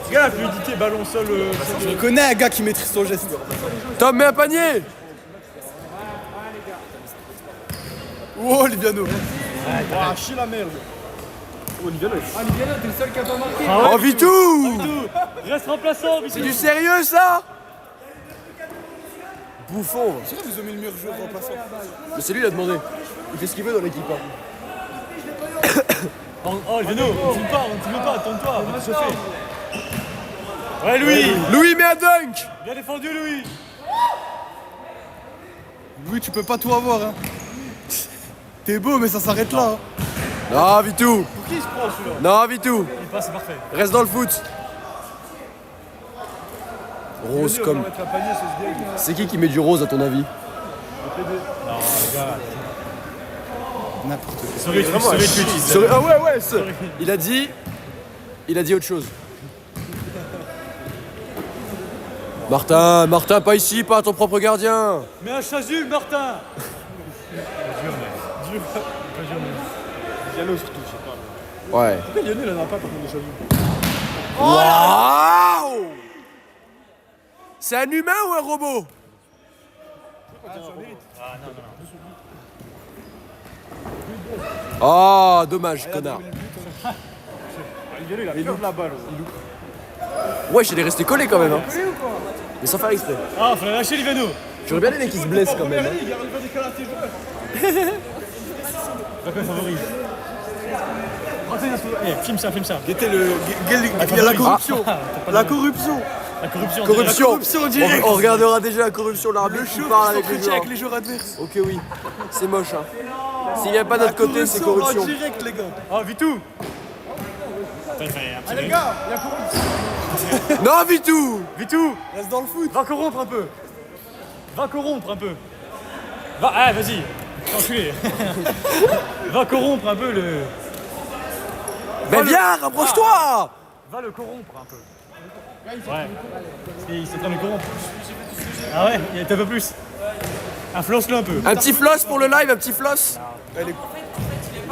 Ce gars a fluidité, ballon seul. Je connais un gars qui maîtrise son geste. Tom, mets un panier. Oh, Liviano. Ah, chier la merde. Oh, Liviano. Ah, Liviano, t'es le seul qui a pas marqué. Oh, Vitou. Reste remplaçant, C'est du sérieux, ça? Bouffon. C'est vrai, vous avez mis le meilleur joueur remplaçant. Mais c'est lui, il a demandé. Il fait ce qu'il veut dans l'équipe. Oh, Liviano, on ne pas, attends-toi, va te chauffer. Ouais, Louis. Louis, mets un dunk. Bien défendu, Louis. Louis, tu peux pas tout avoir, hein. T'es beau, mais ça s'arrête là. Non, Vitou. Pour qui il se prend celui-là? Non, Vitou. Il passe, c'est parfait. Reste dans le foot. Rose On va comme. mettre un panier, c'est ce gars. C'est qui met du rose à ton avis? Sorry, Ah ouais, il a dit autre chose. Martin, pas ici, pas à ton propre gardien. Mets un chasuble, Martin. Liviano surtout, je sais pas. Ouais. Pourquoi Liviano, il en a pas par contre déjà vu? Waouh! C'est un humain ou un robot? Oh, dommage, connard. Liviano, il a peur de la balle. Ouais, il est resté collé quand même. Hein. Mais sans faire exprès. Ah, fallait lâcher Liviano. J'aurais bien aimé qu'il se blesse quand même. Hein. Il arrive à décaler à tes joueurs. Rappel favori. Filme ça. Guettez il y a la corruption. La corruption. La corruption. Corruption direct. On regardera déjà la corruption, l'arbitre qui parle avec les joueurs. avec les joueurs adverses. Ok, oui. C'est moche. Hein. S'il vient pas de notre côté, c'est corruption. En direct, les gars. Oh, Vitou. Les gars, il y a corruption. Non, Vitou. Vitou, Reste dans le foot. va corrompre un peu. Va, vas-y. Enculé. Va corrompre un peu le... Mais viens, rapproche-toi. Va le corrompre un peu. Ouais. Parce qu'il s'est en train de le corrompre. Ah ouais, il est un peu plus. Influence-le un peu. Un petit floss pour le live, un petit floss.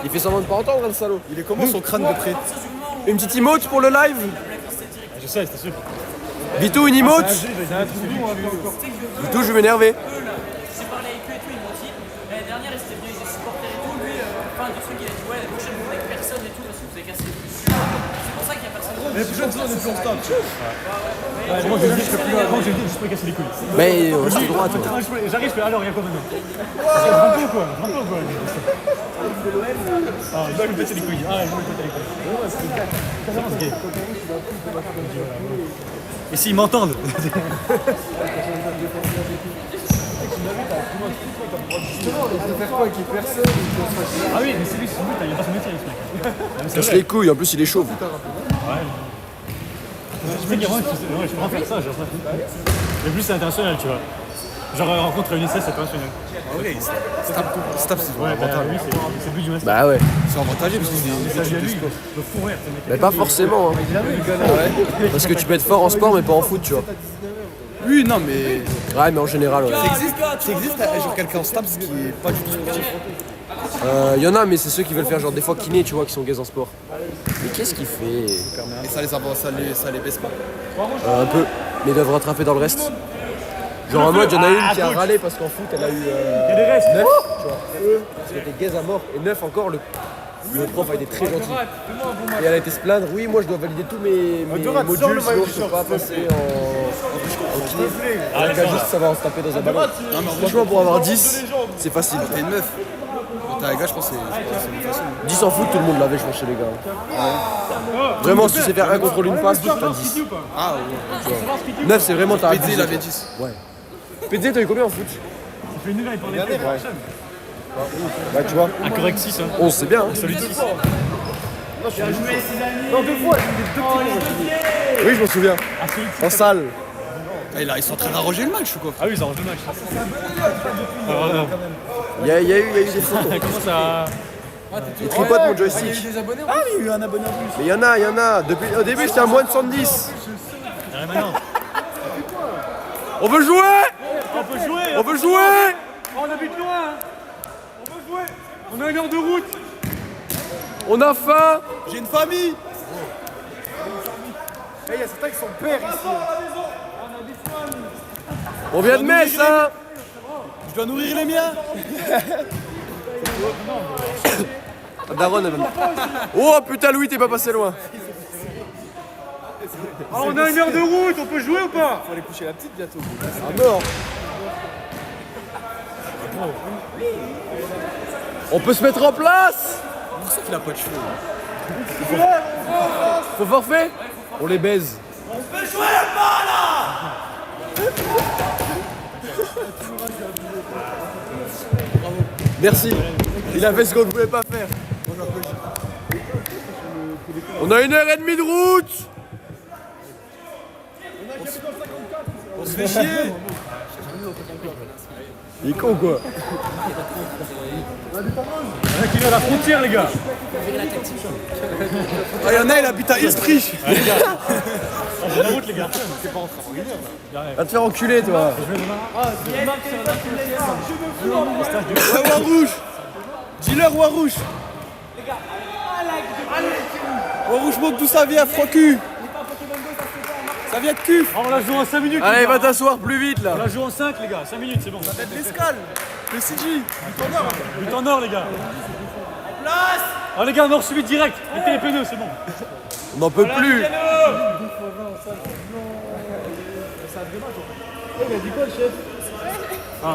Il fait semblant de pas entendre, le salaud. Il est comment son crâne de près? Une petite emote pour le live. Je sais, c'était sûr. Vitou, une emote. Vitou, je vais m'énerver. J'ai parlé avec eux et tout, ils m'ont dit l'année dernière, ils étaient venus, ils étaient supporters et tout. Lui, enfin, du truc, il a dit ouais, l'année prochaine, vous avec personne et tout, parce que vous avez cassé les couilles. C'est pour ça qu'il y a personne. Mais plus jeune, on est plus en stade. Moi, je dis, je peux casser les couilles. Mais c'est droit, toi. J'arrive, je fais alors, il y a quoi maintenant? Je rentre ou quoi? Ah, je vais me péter les couilles. Ça avance gay. Et s'ils m'entendent? Ah oui, mais c'est lui, il a pas son métier, ce mec. Casse les couilles, en plus il est chaud. Je sais qu'avant, je pourrais faire ça, genre. Mais plus c'est international, tu vois. Genre rencontre une SS internationale. Ah oui, Staps, c'est Ouais, bah lui, c'est le but du master. Bah ouais. c'est avantagé parce que C'est à lui, le fou rire, ce mec. Mais pas forcément. Hein. Parce que tu peux être fort en sport mais pas en foot, tu vois. oui, non, mais Ouais, mais en général, ouais. ça existe genre quelqu'un en Staps qui est pas du tout sportif. Y en a, mais c'est ceux qui veulent faire genre des fois kiné, tu vois, qui sont gays en sport. Mais qu'est-ce qu'il fait? Et ça les baisse pas. Un peu. Mais ils doivent rattraper dans le reste. Genre en mode, y'en a une qui a râlé parce qu'en foot, elle a eu Il y a des restes. 9, tu vois. Parce qu'elle était gaze à mort. Et 9 encore, le prof a été très gentil. Et elle a été se plaindre, oui, moi je dois valider tous mes modules, sinon je peux pas passer en kiné. Elle a juste savoir se taper dans un ballon. Franchement, pour avoir 10, c'est facile. T'es une meuf. Quand t'es un gars, je pense que c'est facile. 10 en foot, tout le monde l'avait, je pense, chez les gars. Vraiment, si tu sais faire un contrôle une passe, t'as 10. Ah ouais. 9, c'est vraiment ta PD, il avait 10. Ouais. PD, t'as eu combien en foot? Ça fait une heure, il parlait de Bah, tu vois. un correct 6, hein. 11, c'est bien. Hein. Solide 6. Non, 2 fois, oui, je m'en souviens. En salle. Ah, ils sont en train d'arranger le match ou quoi? Ah oui, ça range le match. Il y a eu des photos. Ça commence à... Il tripote mon joystick. Ah oui, il y a eu un abonné en plus. Mais il y en a. Depuis, au début, c'était à moins de 110. On veut jouer. On peut jouer. On veut jouer. On habite loin. On veut jouer. On a 1 heure de route. On a faim. J'ai une famille. Il y a certains qui sont pères ici. On vient de Metz, hein. Je dois nourrir les miens. Daron, elle va... Oh putain, Louis, t'es pas passé loin. Alors on a 1 heure de route, on peut jouer ou pas? Faut aller coucher la petite bientôt. À mort. On peut se mettre en place. C'est pour ça qu'il a pas de cheveux. Faut forfait. On les baise. On peut jouer ou pas là? Merci. Il a fait ce qu'on ne pouvait pas faire. On a 1h30 de route. On se fait chier. Il est con quoi. Il y en a qui viennent à la frontière, les gars. Ah, il y en a, il habite à Ilsprich. On fait la route, les gars. C'est pas en train de Va te faire enculer toi. Ouais, Warouche. Dis-leur Warouche. Warouche montre d'où ça vient, froid cul. Ça vient de cul. On la joue en 5 minutes. Allez, les gars. va t'asseoir plus vite là. On la joue en 5, les gars. 5 minutes, c'est bon. Ça vient de l'escale. Le CJ. But en or, les gars. En place. Oh, les gars, on a reçu direct. Mettez les pneus, c'est bon. On n'en peut plus.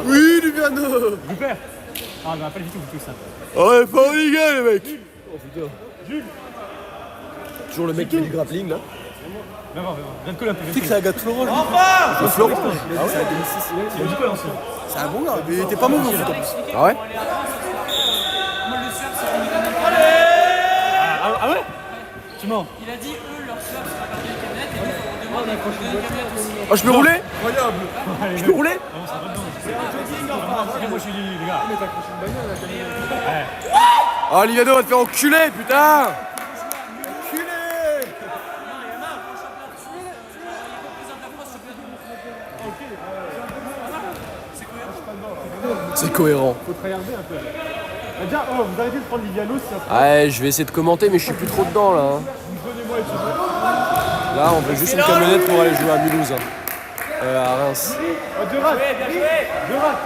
Oui, Luciano. Rupert. Ah, mais pas du tout, tout ça. Ouais, pas en Ligue 1, les mecs. Oh putain. Toujours le mec qui fait du grappling là. Viens voir. Viens de coller un peu. Tu sais que c'est un gars de Florent. Le Florent. C'est un 2006. Il a du colle ancien. C'est un bon gars, mais il était pas mauvais en foot en plus. Ah ouais. Ah ouais? Tu mens. Il a dit, eux, leur sœur, c'est pas une canette, et nous, on demande une canette aussi. Oh, je peux rouler. Incroyable. Je peux rouler. Moi, je suis dit, les gars. Oh, Liviano va te faire enculer, putain. C'est cohérent. Faut tryharder un peu. Déjà, vous arrêtez de prendre Liviano si ça. Ouais, je vais essayer de commenter, mais je suis plus trop dedans là. Hein. Donnez-moi les choses. Là, on veut juste une camionnette pour aller jouer à Mulhouse. Hein. À Reims. Deux rats. Deux rats.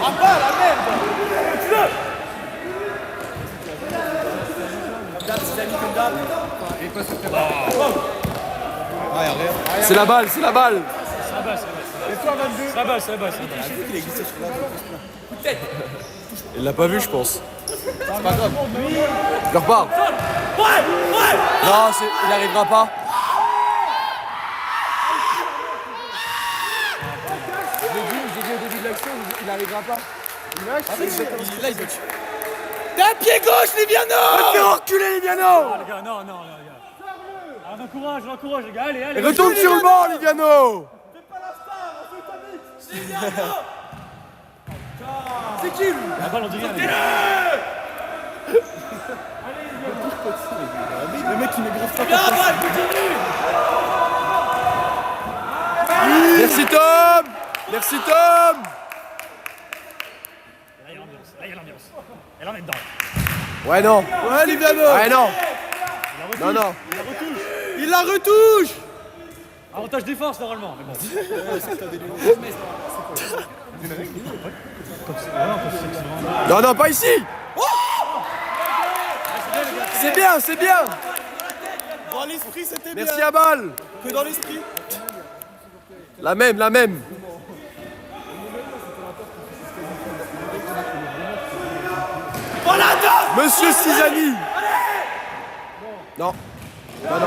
Ah pas la merde. C'est la balle, c'est la balle. Ça basse. Il l'a pas vu, je pense. C'est pas grave. Il repart. Non, il n'arrivera pas. J'ai dit au début de l'action, il n'arrivera pas. Là, il doit tuer. T'as un pied gauche, Liviano. Fais reculer, Liviano. Non, les gars, non, les gars. On encourage, les gars. Allez. Retourne sur le banc, Liviano. C'est qui lui? La balle, on dit rien, les gars. Le mec, il met grave pas. Merci Tom. Merci Tom. Là, il y a l'ambiance. Elle en est dedans. Ouais, non. Ouais, Liviano. Ouais, non. Non. Il la retouche. Avantage défense, normalement. Mais bon. Non, pas ici. C'est bien. Dans l'esprit, c'était bien. Merci à balle. Que dans l'esprit. La même. Monsieur Cisani. Non. Non.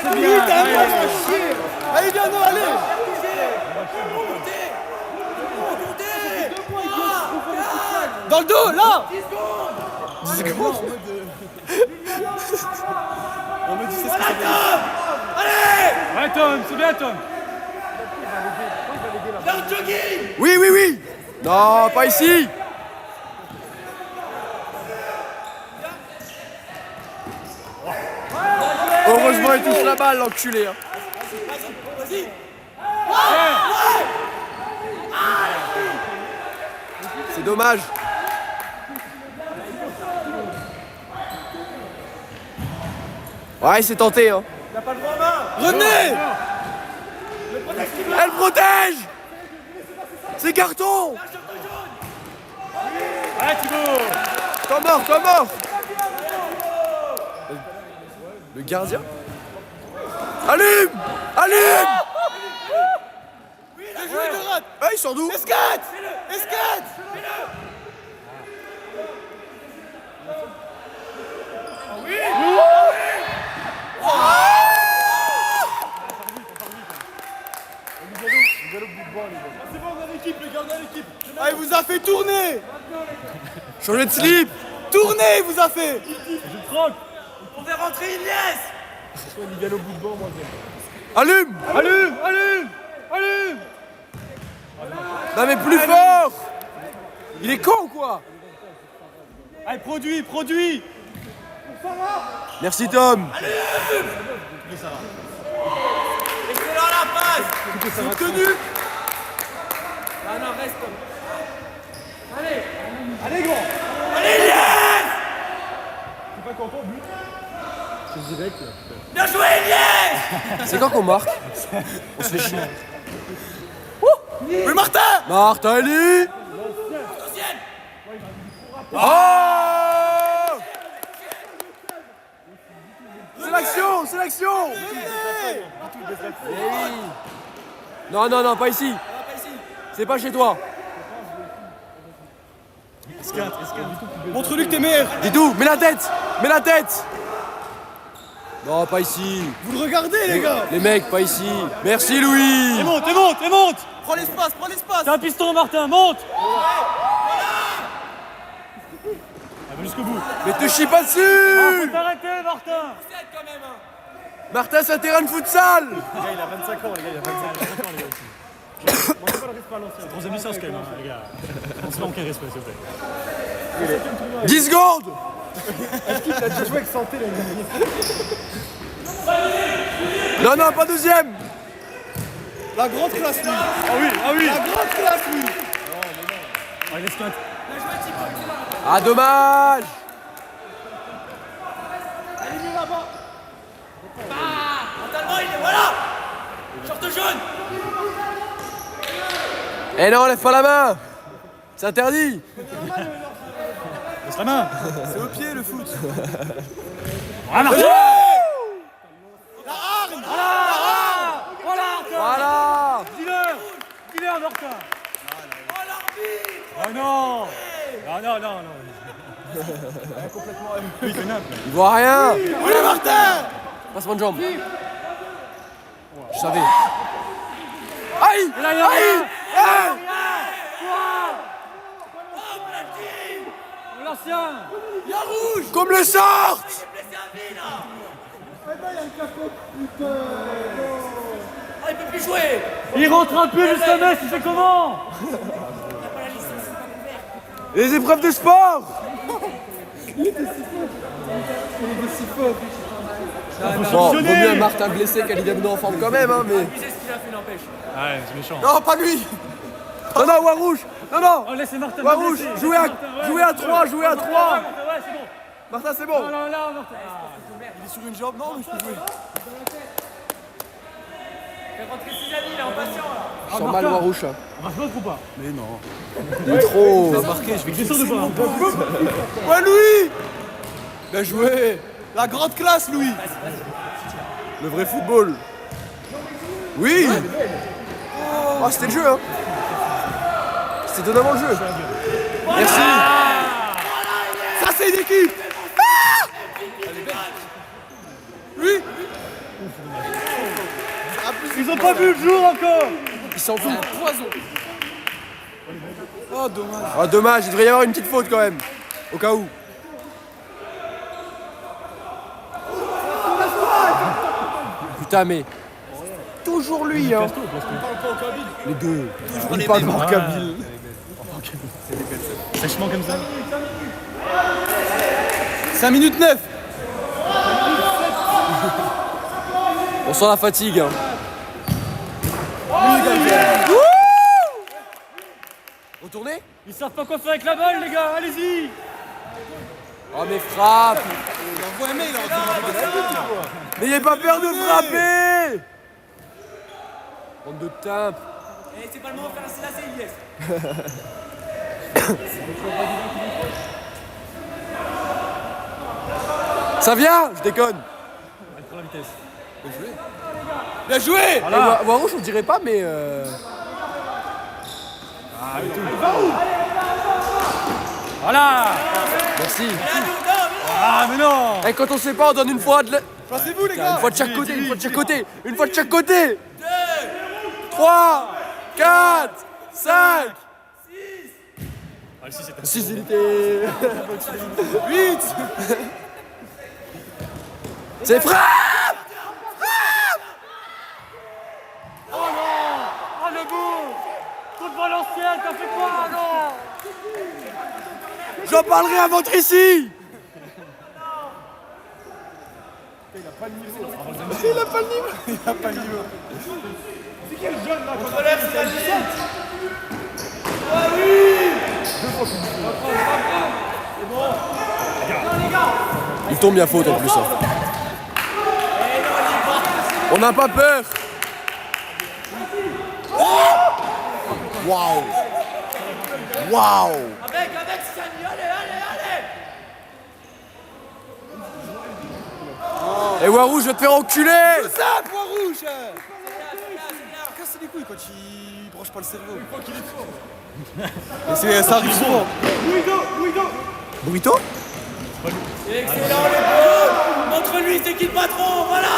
C'est bien. Allez, Liviano, allez. Dans le dos, là. 10 secondes. On me dit c'est ce que ça veut dire. Ouais, Tom, c'est bien, Tom. Oui, oui, oui. Non, pas ici. Heureusement, il touche la balle, l'enculé. Hein. C'est dommage. Ouais, il s'est tenté. Hein. Revenez. Elle protège. C'est carton. Allez, Thibaut. Temps mort, temps mort. Le gardien. Allume. Allume. Ouais, il sort d'où? Escate. Escate. C'est bon, on a l'équipe, les gars, on a l'équipe. Ah, il vous a fait tourner. Changez de slip. Tourner, il vous a fait. Je croque. On fait rentrer Ilyes. Soit Nigel au bout de banc, moi. Allume. Allume, allume, allume. Non mais plus fort. Il est con ou quoi? Allez, produit, produit. Merci Tom. Laissez-leur la passe. Ils sont tenus. Ah non, reste. Allez, allez, gros. Allez, Ilyes. T'es pas content, but? C'est direct. Bien joué, Ilyes. C'est quand qu'on marque? On se fait chier. Oui, Martin. Martin Eli. Oh! C'est l'action, c'est l'action. Non, non, non, pas ici. C'est pas chez toi. Montre-lui que t'es meilleur. Dis tout, mets la tête. Mets la tête. Non, pas ici. Vous le regardez, les gars. Les mecs, pas ici. Merci Louis. Et monte, et monte, et monte. Prends l'espace, prends l'espace. T'as un piston, Martin, monte. Elle va jusqu'au bout. Mais te chie pas Ah, dessus. faut t'arrêter, Martin. Martin, c'est un terrain de futsal. Le gars, il a 25 ans, les gars, il a 25 ans, les gars, aussi. Manquez pas le respect à l'ancien. C'est troisième licence, quand même, hein, les gars. On se manque un respect, s'il vous plaît. 10 secondes. Est-ce qu'il a déjà joué avec santé, l'année dernière? Non, non, pas deuxième. La grande classe, lui. Ah oui, ah oui. La grande classe, lui. Ah, il esquinte. Ah, dommage. Mentalement, il est. Voilà. Short jaune. Eh non, lève pas la main. C'est interdit. Laisse la main. C'est au pied, le foot. Ah, Martin. La hargne. Voilà. Dis-le. Dis-le à Martin. Oh, l'arbitre. Oh non. Ah non, non, non. Complètement oui, Il voit rien. Oui, Martin. Passe-moi une jambe. Je savais. Aïe. Et là, il y a rien. Aïe. L'ancien. Il y a rouge. Comme le sort. Il est blessé à vie, là. Ah, il peut plus jouer. Il rentre un peu jusqu'à Metz, il fait comment? Les épreuves de sport. Bon, vaut mieux un Martin blessé qu'Alidabno en forme quand même, hein, mais... C'est ce qu'il a fait, n'empêche. Ouais, c'est méchant. Non, pas lui. Non, non, Warouche. Non, non. Oh, laissez Martin. Warouche, jouez à 3, jouez à 3. Ouais, c'est bon. Martin, c'est bon. Non, non, là, Martin. Il est sur une jambe, non, mais je peux jouer. Fais rentrer ses amis, il est impatient, là. Je sens mal Warouche. On va se battre ou pas? Mais non. Il est trop... Je vais descendre ou pas? Ouais, Louis. Bien joué. La grande classe, Louis. Le vrai football. Oui. Oh, c'était le jeu, hein. C'était totalement le jeu. Merci. Ça, c'est une équipe. Oui. Ils ont pas vu le jour encore. Ils s'en foutent. Poison. Oh, dommage. Ah, dommage, il devrait y avoir une petite faute quand même. Au cas où. Putain, mais... toujours lui, hein. Les deux. Il parle de Kabyle. Sèchement comme ça. 5 minutes 9. On sent la fatigue, hein. Retournez. Ils savent pas quoi faire avec la balle, les gars, allez-y. Oh mais frappe. Il envoie un mail. N'ayez pas peur de frapper. Bande de timbre. Et c'est pas le moment de faire la c'est Ilyes. Ça vient. Je déconne. Pour la vitesse. Bien joué. Voilà. Warouche, on dirait pas, mais. Voilà. Merci. Ah, mais non. Et quand on sait pas, on donne une fois de. Placez-vous les Une gars. fois de chaque côté, une fois de chaque côté, une fois de chaque côté. 2, 3, 4, 5. Ah, le 6 c'était 6 il était. 8. C'est frappe. Ah, le bout. Contre Valenciennes, t'as fait quoi, non? J'en parlerai à votre ici. Il a pas le niveau. Il a pas le niveau. Il a pas le niveau. C'est quel jeune là contre Il tombe bien faute en plus. Hein. On n'a pas peur. Waouh. Waouh. Avec, Samy, allez. Et Warouche, je vais te faire enculer. Ça, point rouge. Casse les couilles quand il branche pas le cerveau. Et ça arrive souvent. Burrito. Excellent, les beaux. Montre-lui, c'est qui le patron, voilà.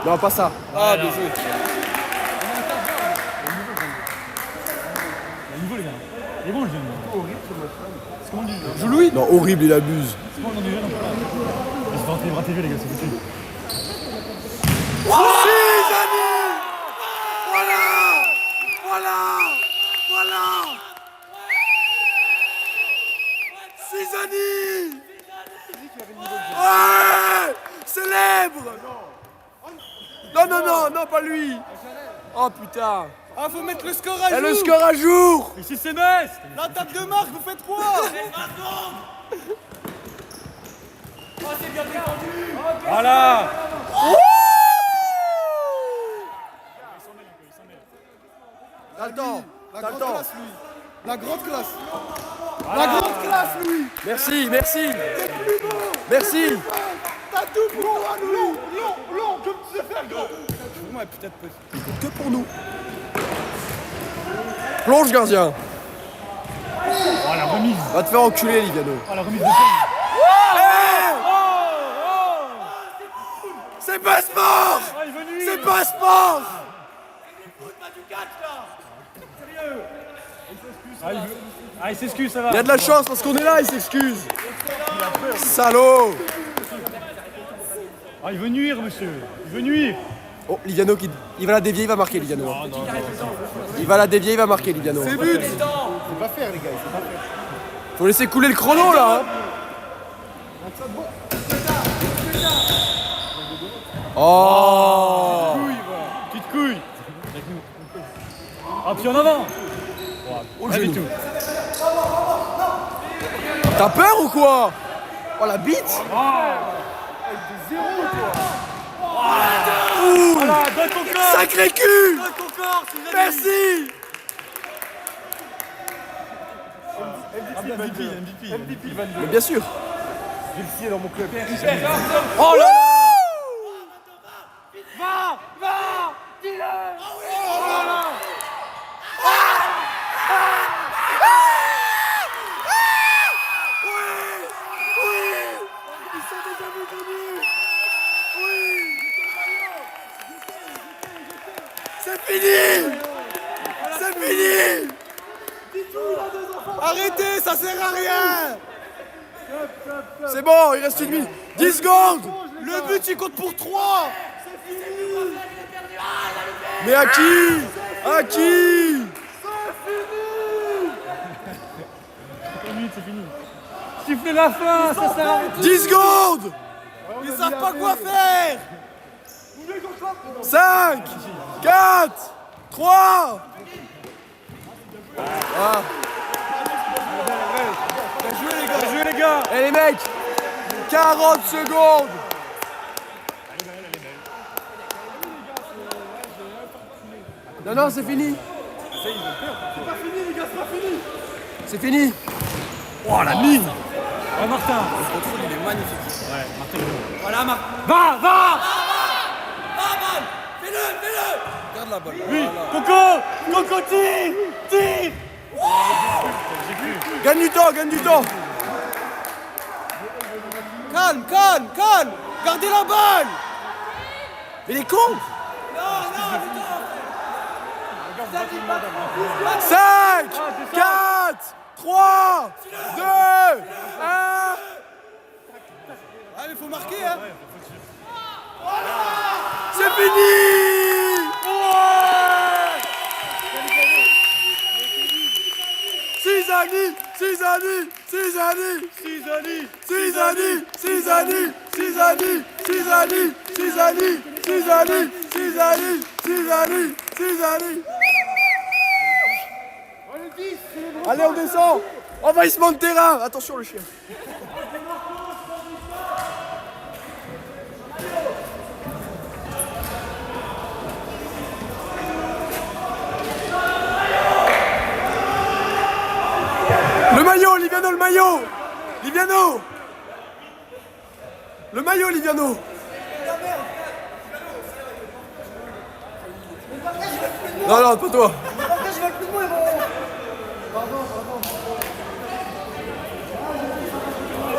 Non, pas ça. Ah, bien joué. Il est nouveau les gars. Il est bon le jeune. C'est comment on dit Joue Louis. Non, horrible, il abuse. C'est comment on dit le jeune un peu là. Il se fait rentrer les bras TV les gars, c'est foutu. Voilà. Sizani. Ouais. Célèbre. Non, pas lui. Oh putain. Ah, faut mettre le score à jour. Et le score à jour. Ici, c'est Metz. La table de marque, vous faites quoi? Oh, c'est bien défendu. Voilà. T'as le temps. La grande classe, Louis. La grande classe. La grande classe, Louis. Merci. T'as tout pour moi, Louis. Long, comme tu sais faire, gros. Pour moi, peut-être petit. Que pour nous. Plonge gardien. Oh la remise. Va te faire enculer, Liviano. Oh la remise de poing. C'est pas sport. Oh il veut nuire. C'est pas sport. Ah il s'excuse ça va. Il y a de la chance parce qu'on est là, il s'excuse. Salaud. Ah il veut nuire monsieur. Il veut nuire. Oh, Liviano qui. Il va la dévier, il va marquer, Liviano. Il va la dévier, il va marquer, Liviano. C'est but. C'est pas faire, les gars, c'est pas faire. Faut laisser couler le chrono là. Hein. Oh. Petite couille. Ah puis en avant. Oh, le Pas du genou. tout. T'as peur ou quoi? Oh la bite. Voilà, donne ton corps. Sacré cul. Donne ton corps, Sizani. Merci. MVP. Mais bien sûr. J'ai le ciel dans mon club. Oh là là. Ils sont déjà venus. Oui. C'est fini. C'est fini. Arrêtez, ça sert à rien. C'est bon, il reste une minute. 10 secondes. Le but, il compte pour 3. Ah, il a loupé. Mais à qui? À qui? C'est fini. Sifflez la fin, ça sert à rien. 10 secondes. Ils savent pas quoi faire. 5, 4, 3. Ah. Bien joué les gars. Eh les mecs, 40 secondes. Non, non, c'est fini. C'est pas fini les gars, c'est pas fini. C'est fini. Oh la mine. Ouais Martin. Le contrôle il est magnifique. Ouais, Martin. Voilà Martin. Va. Fais-le. Garde la balle. Oui. Coco, tire. Gagne du temps. Calme. Gardez la balle. Mais les cons. Non, 5, 4, 3, 2, 1. Ah mais faut marquer hein. C'est fini. Allez, on descend. Envahissement de terrain. Attention le chien. Le maillot, Liviano, le maillot. Liviano. Le maillot, Liviano. Non, pas toi.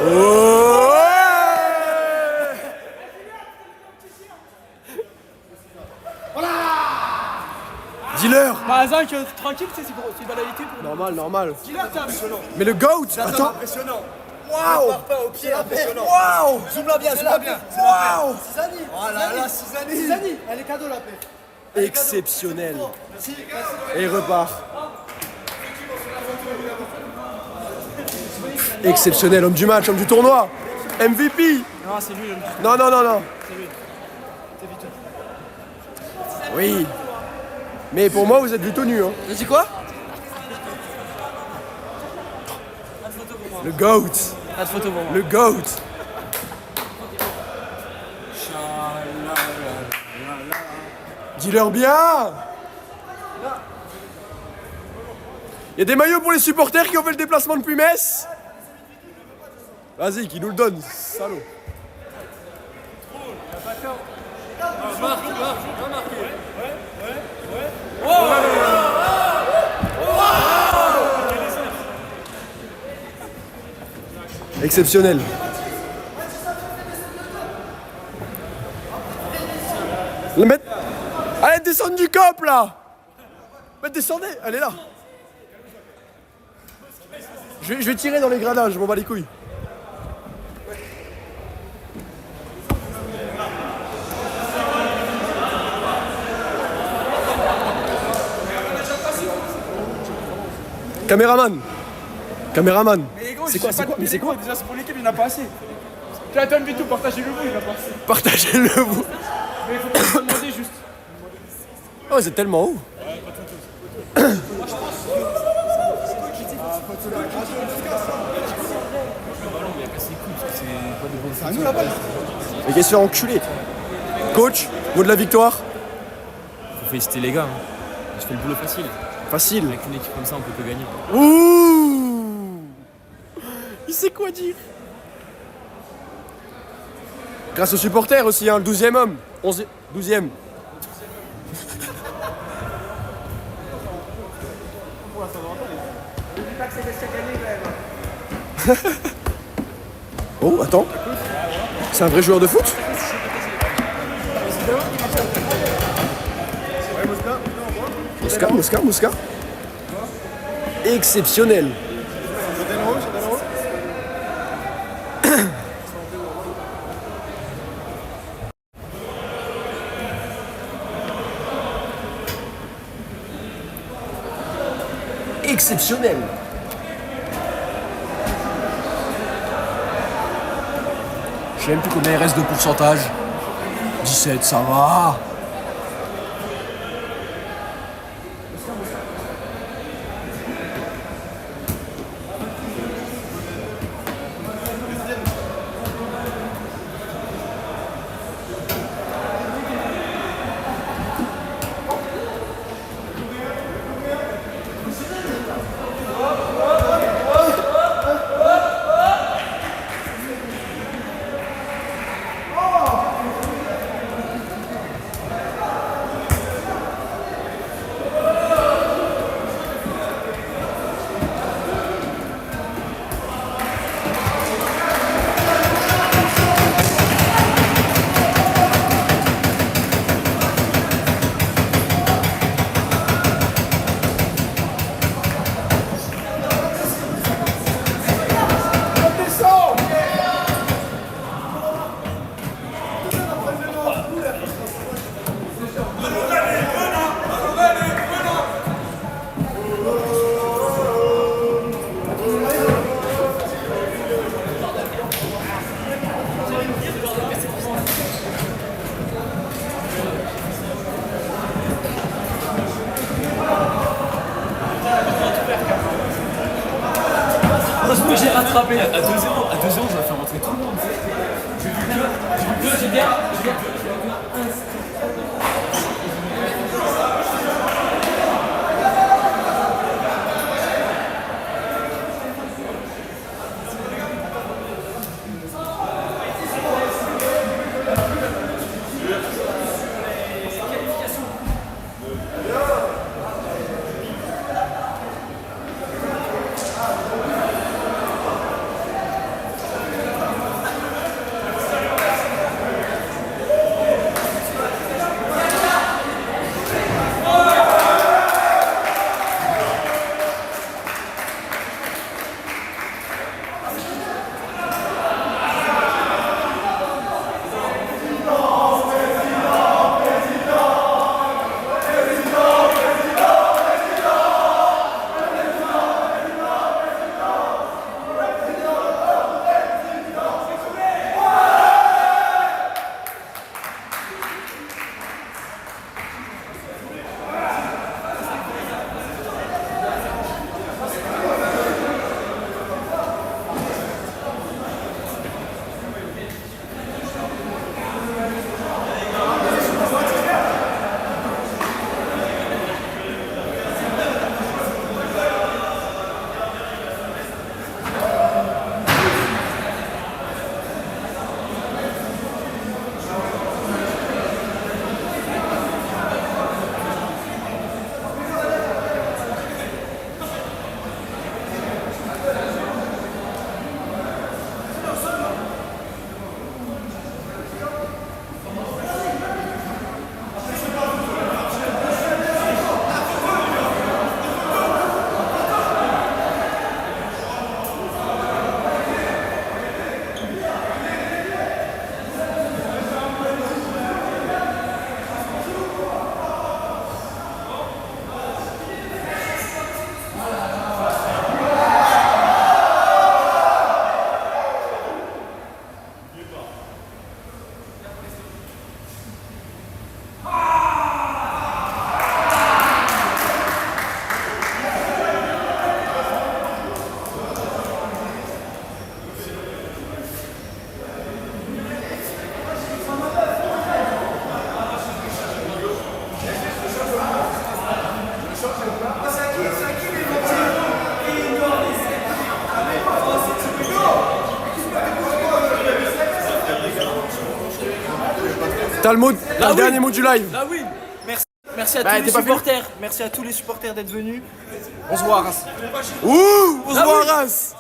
Oh ouais. Dealer. Bah Zach, tranquille, c'est une banalité pour Normal. Dealer, t'es impressionnant. Mais le GOAT, attends. Impressionnant. Waouh. Pas au pied, impressionnant. Waouh. Zoom-la bien. Waouh. Sizani. Oh là là, Sizani. Elle est cadeau la paix. Exceptionnel. Et il repart. Exceptionnel, homme du match, homme du tournoi. MVP. Non, c'est lui. Non. C'est lui. Oui. Mais pour moi, vous êtes vite tenus. Hein. T'as dit quoi? Le GOAT. Pas de photo pour moi. Le GOAT. Dis-leur bien. Il y a des maillots pour les supporters qui ont fait le déplacement depuis Metz. Vas-y, qui nous le donne, salaud. Exceptionnel. Le mettre. Allez, descendre du cop là. Mais descendez, elle est là. Je vais tirer dans les gradins, je m'en bats les couilles. Caméraman. C'est quoi? Déjà c'est pour l'équipe, il n'y en a pas assez. Tu attends vite tout, partagez-le vous, il n'y en a pas assez. Partagez-le vous. Mais il faut pas se demander juste. Oh, c'est tellement haut. Mais qu'est-ce que tu fais enculer? Coach, mot de la victoire? Faut féliciter les gars. Je fais le boulot facile. Facile. Avec une équipe comme ça, on peut que gagner. Ouh. Il sait quoi dire. Grâce aux supporters aussi, hein, le 12e homme. 12e. Oh, attends. C'est un vrai joueur de foot? Mosca. Exceptionnel. exceptionnel. Je sais même plus combien il reste de pourcentage. 17, ça va. J'ai rattrapé à 2-0, je vais faire rentrer tout le monde. J'ai bien. T'as le dernier mot du live. La win. Merci à tous les supporters. Merci à tous les supporters d'être venus. On se voit à Reims. Ouh, on se voit à Reims.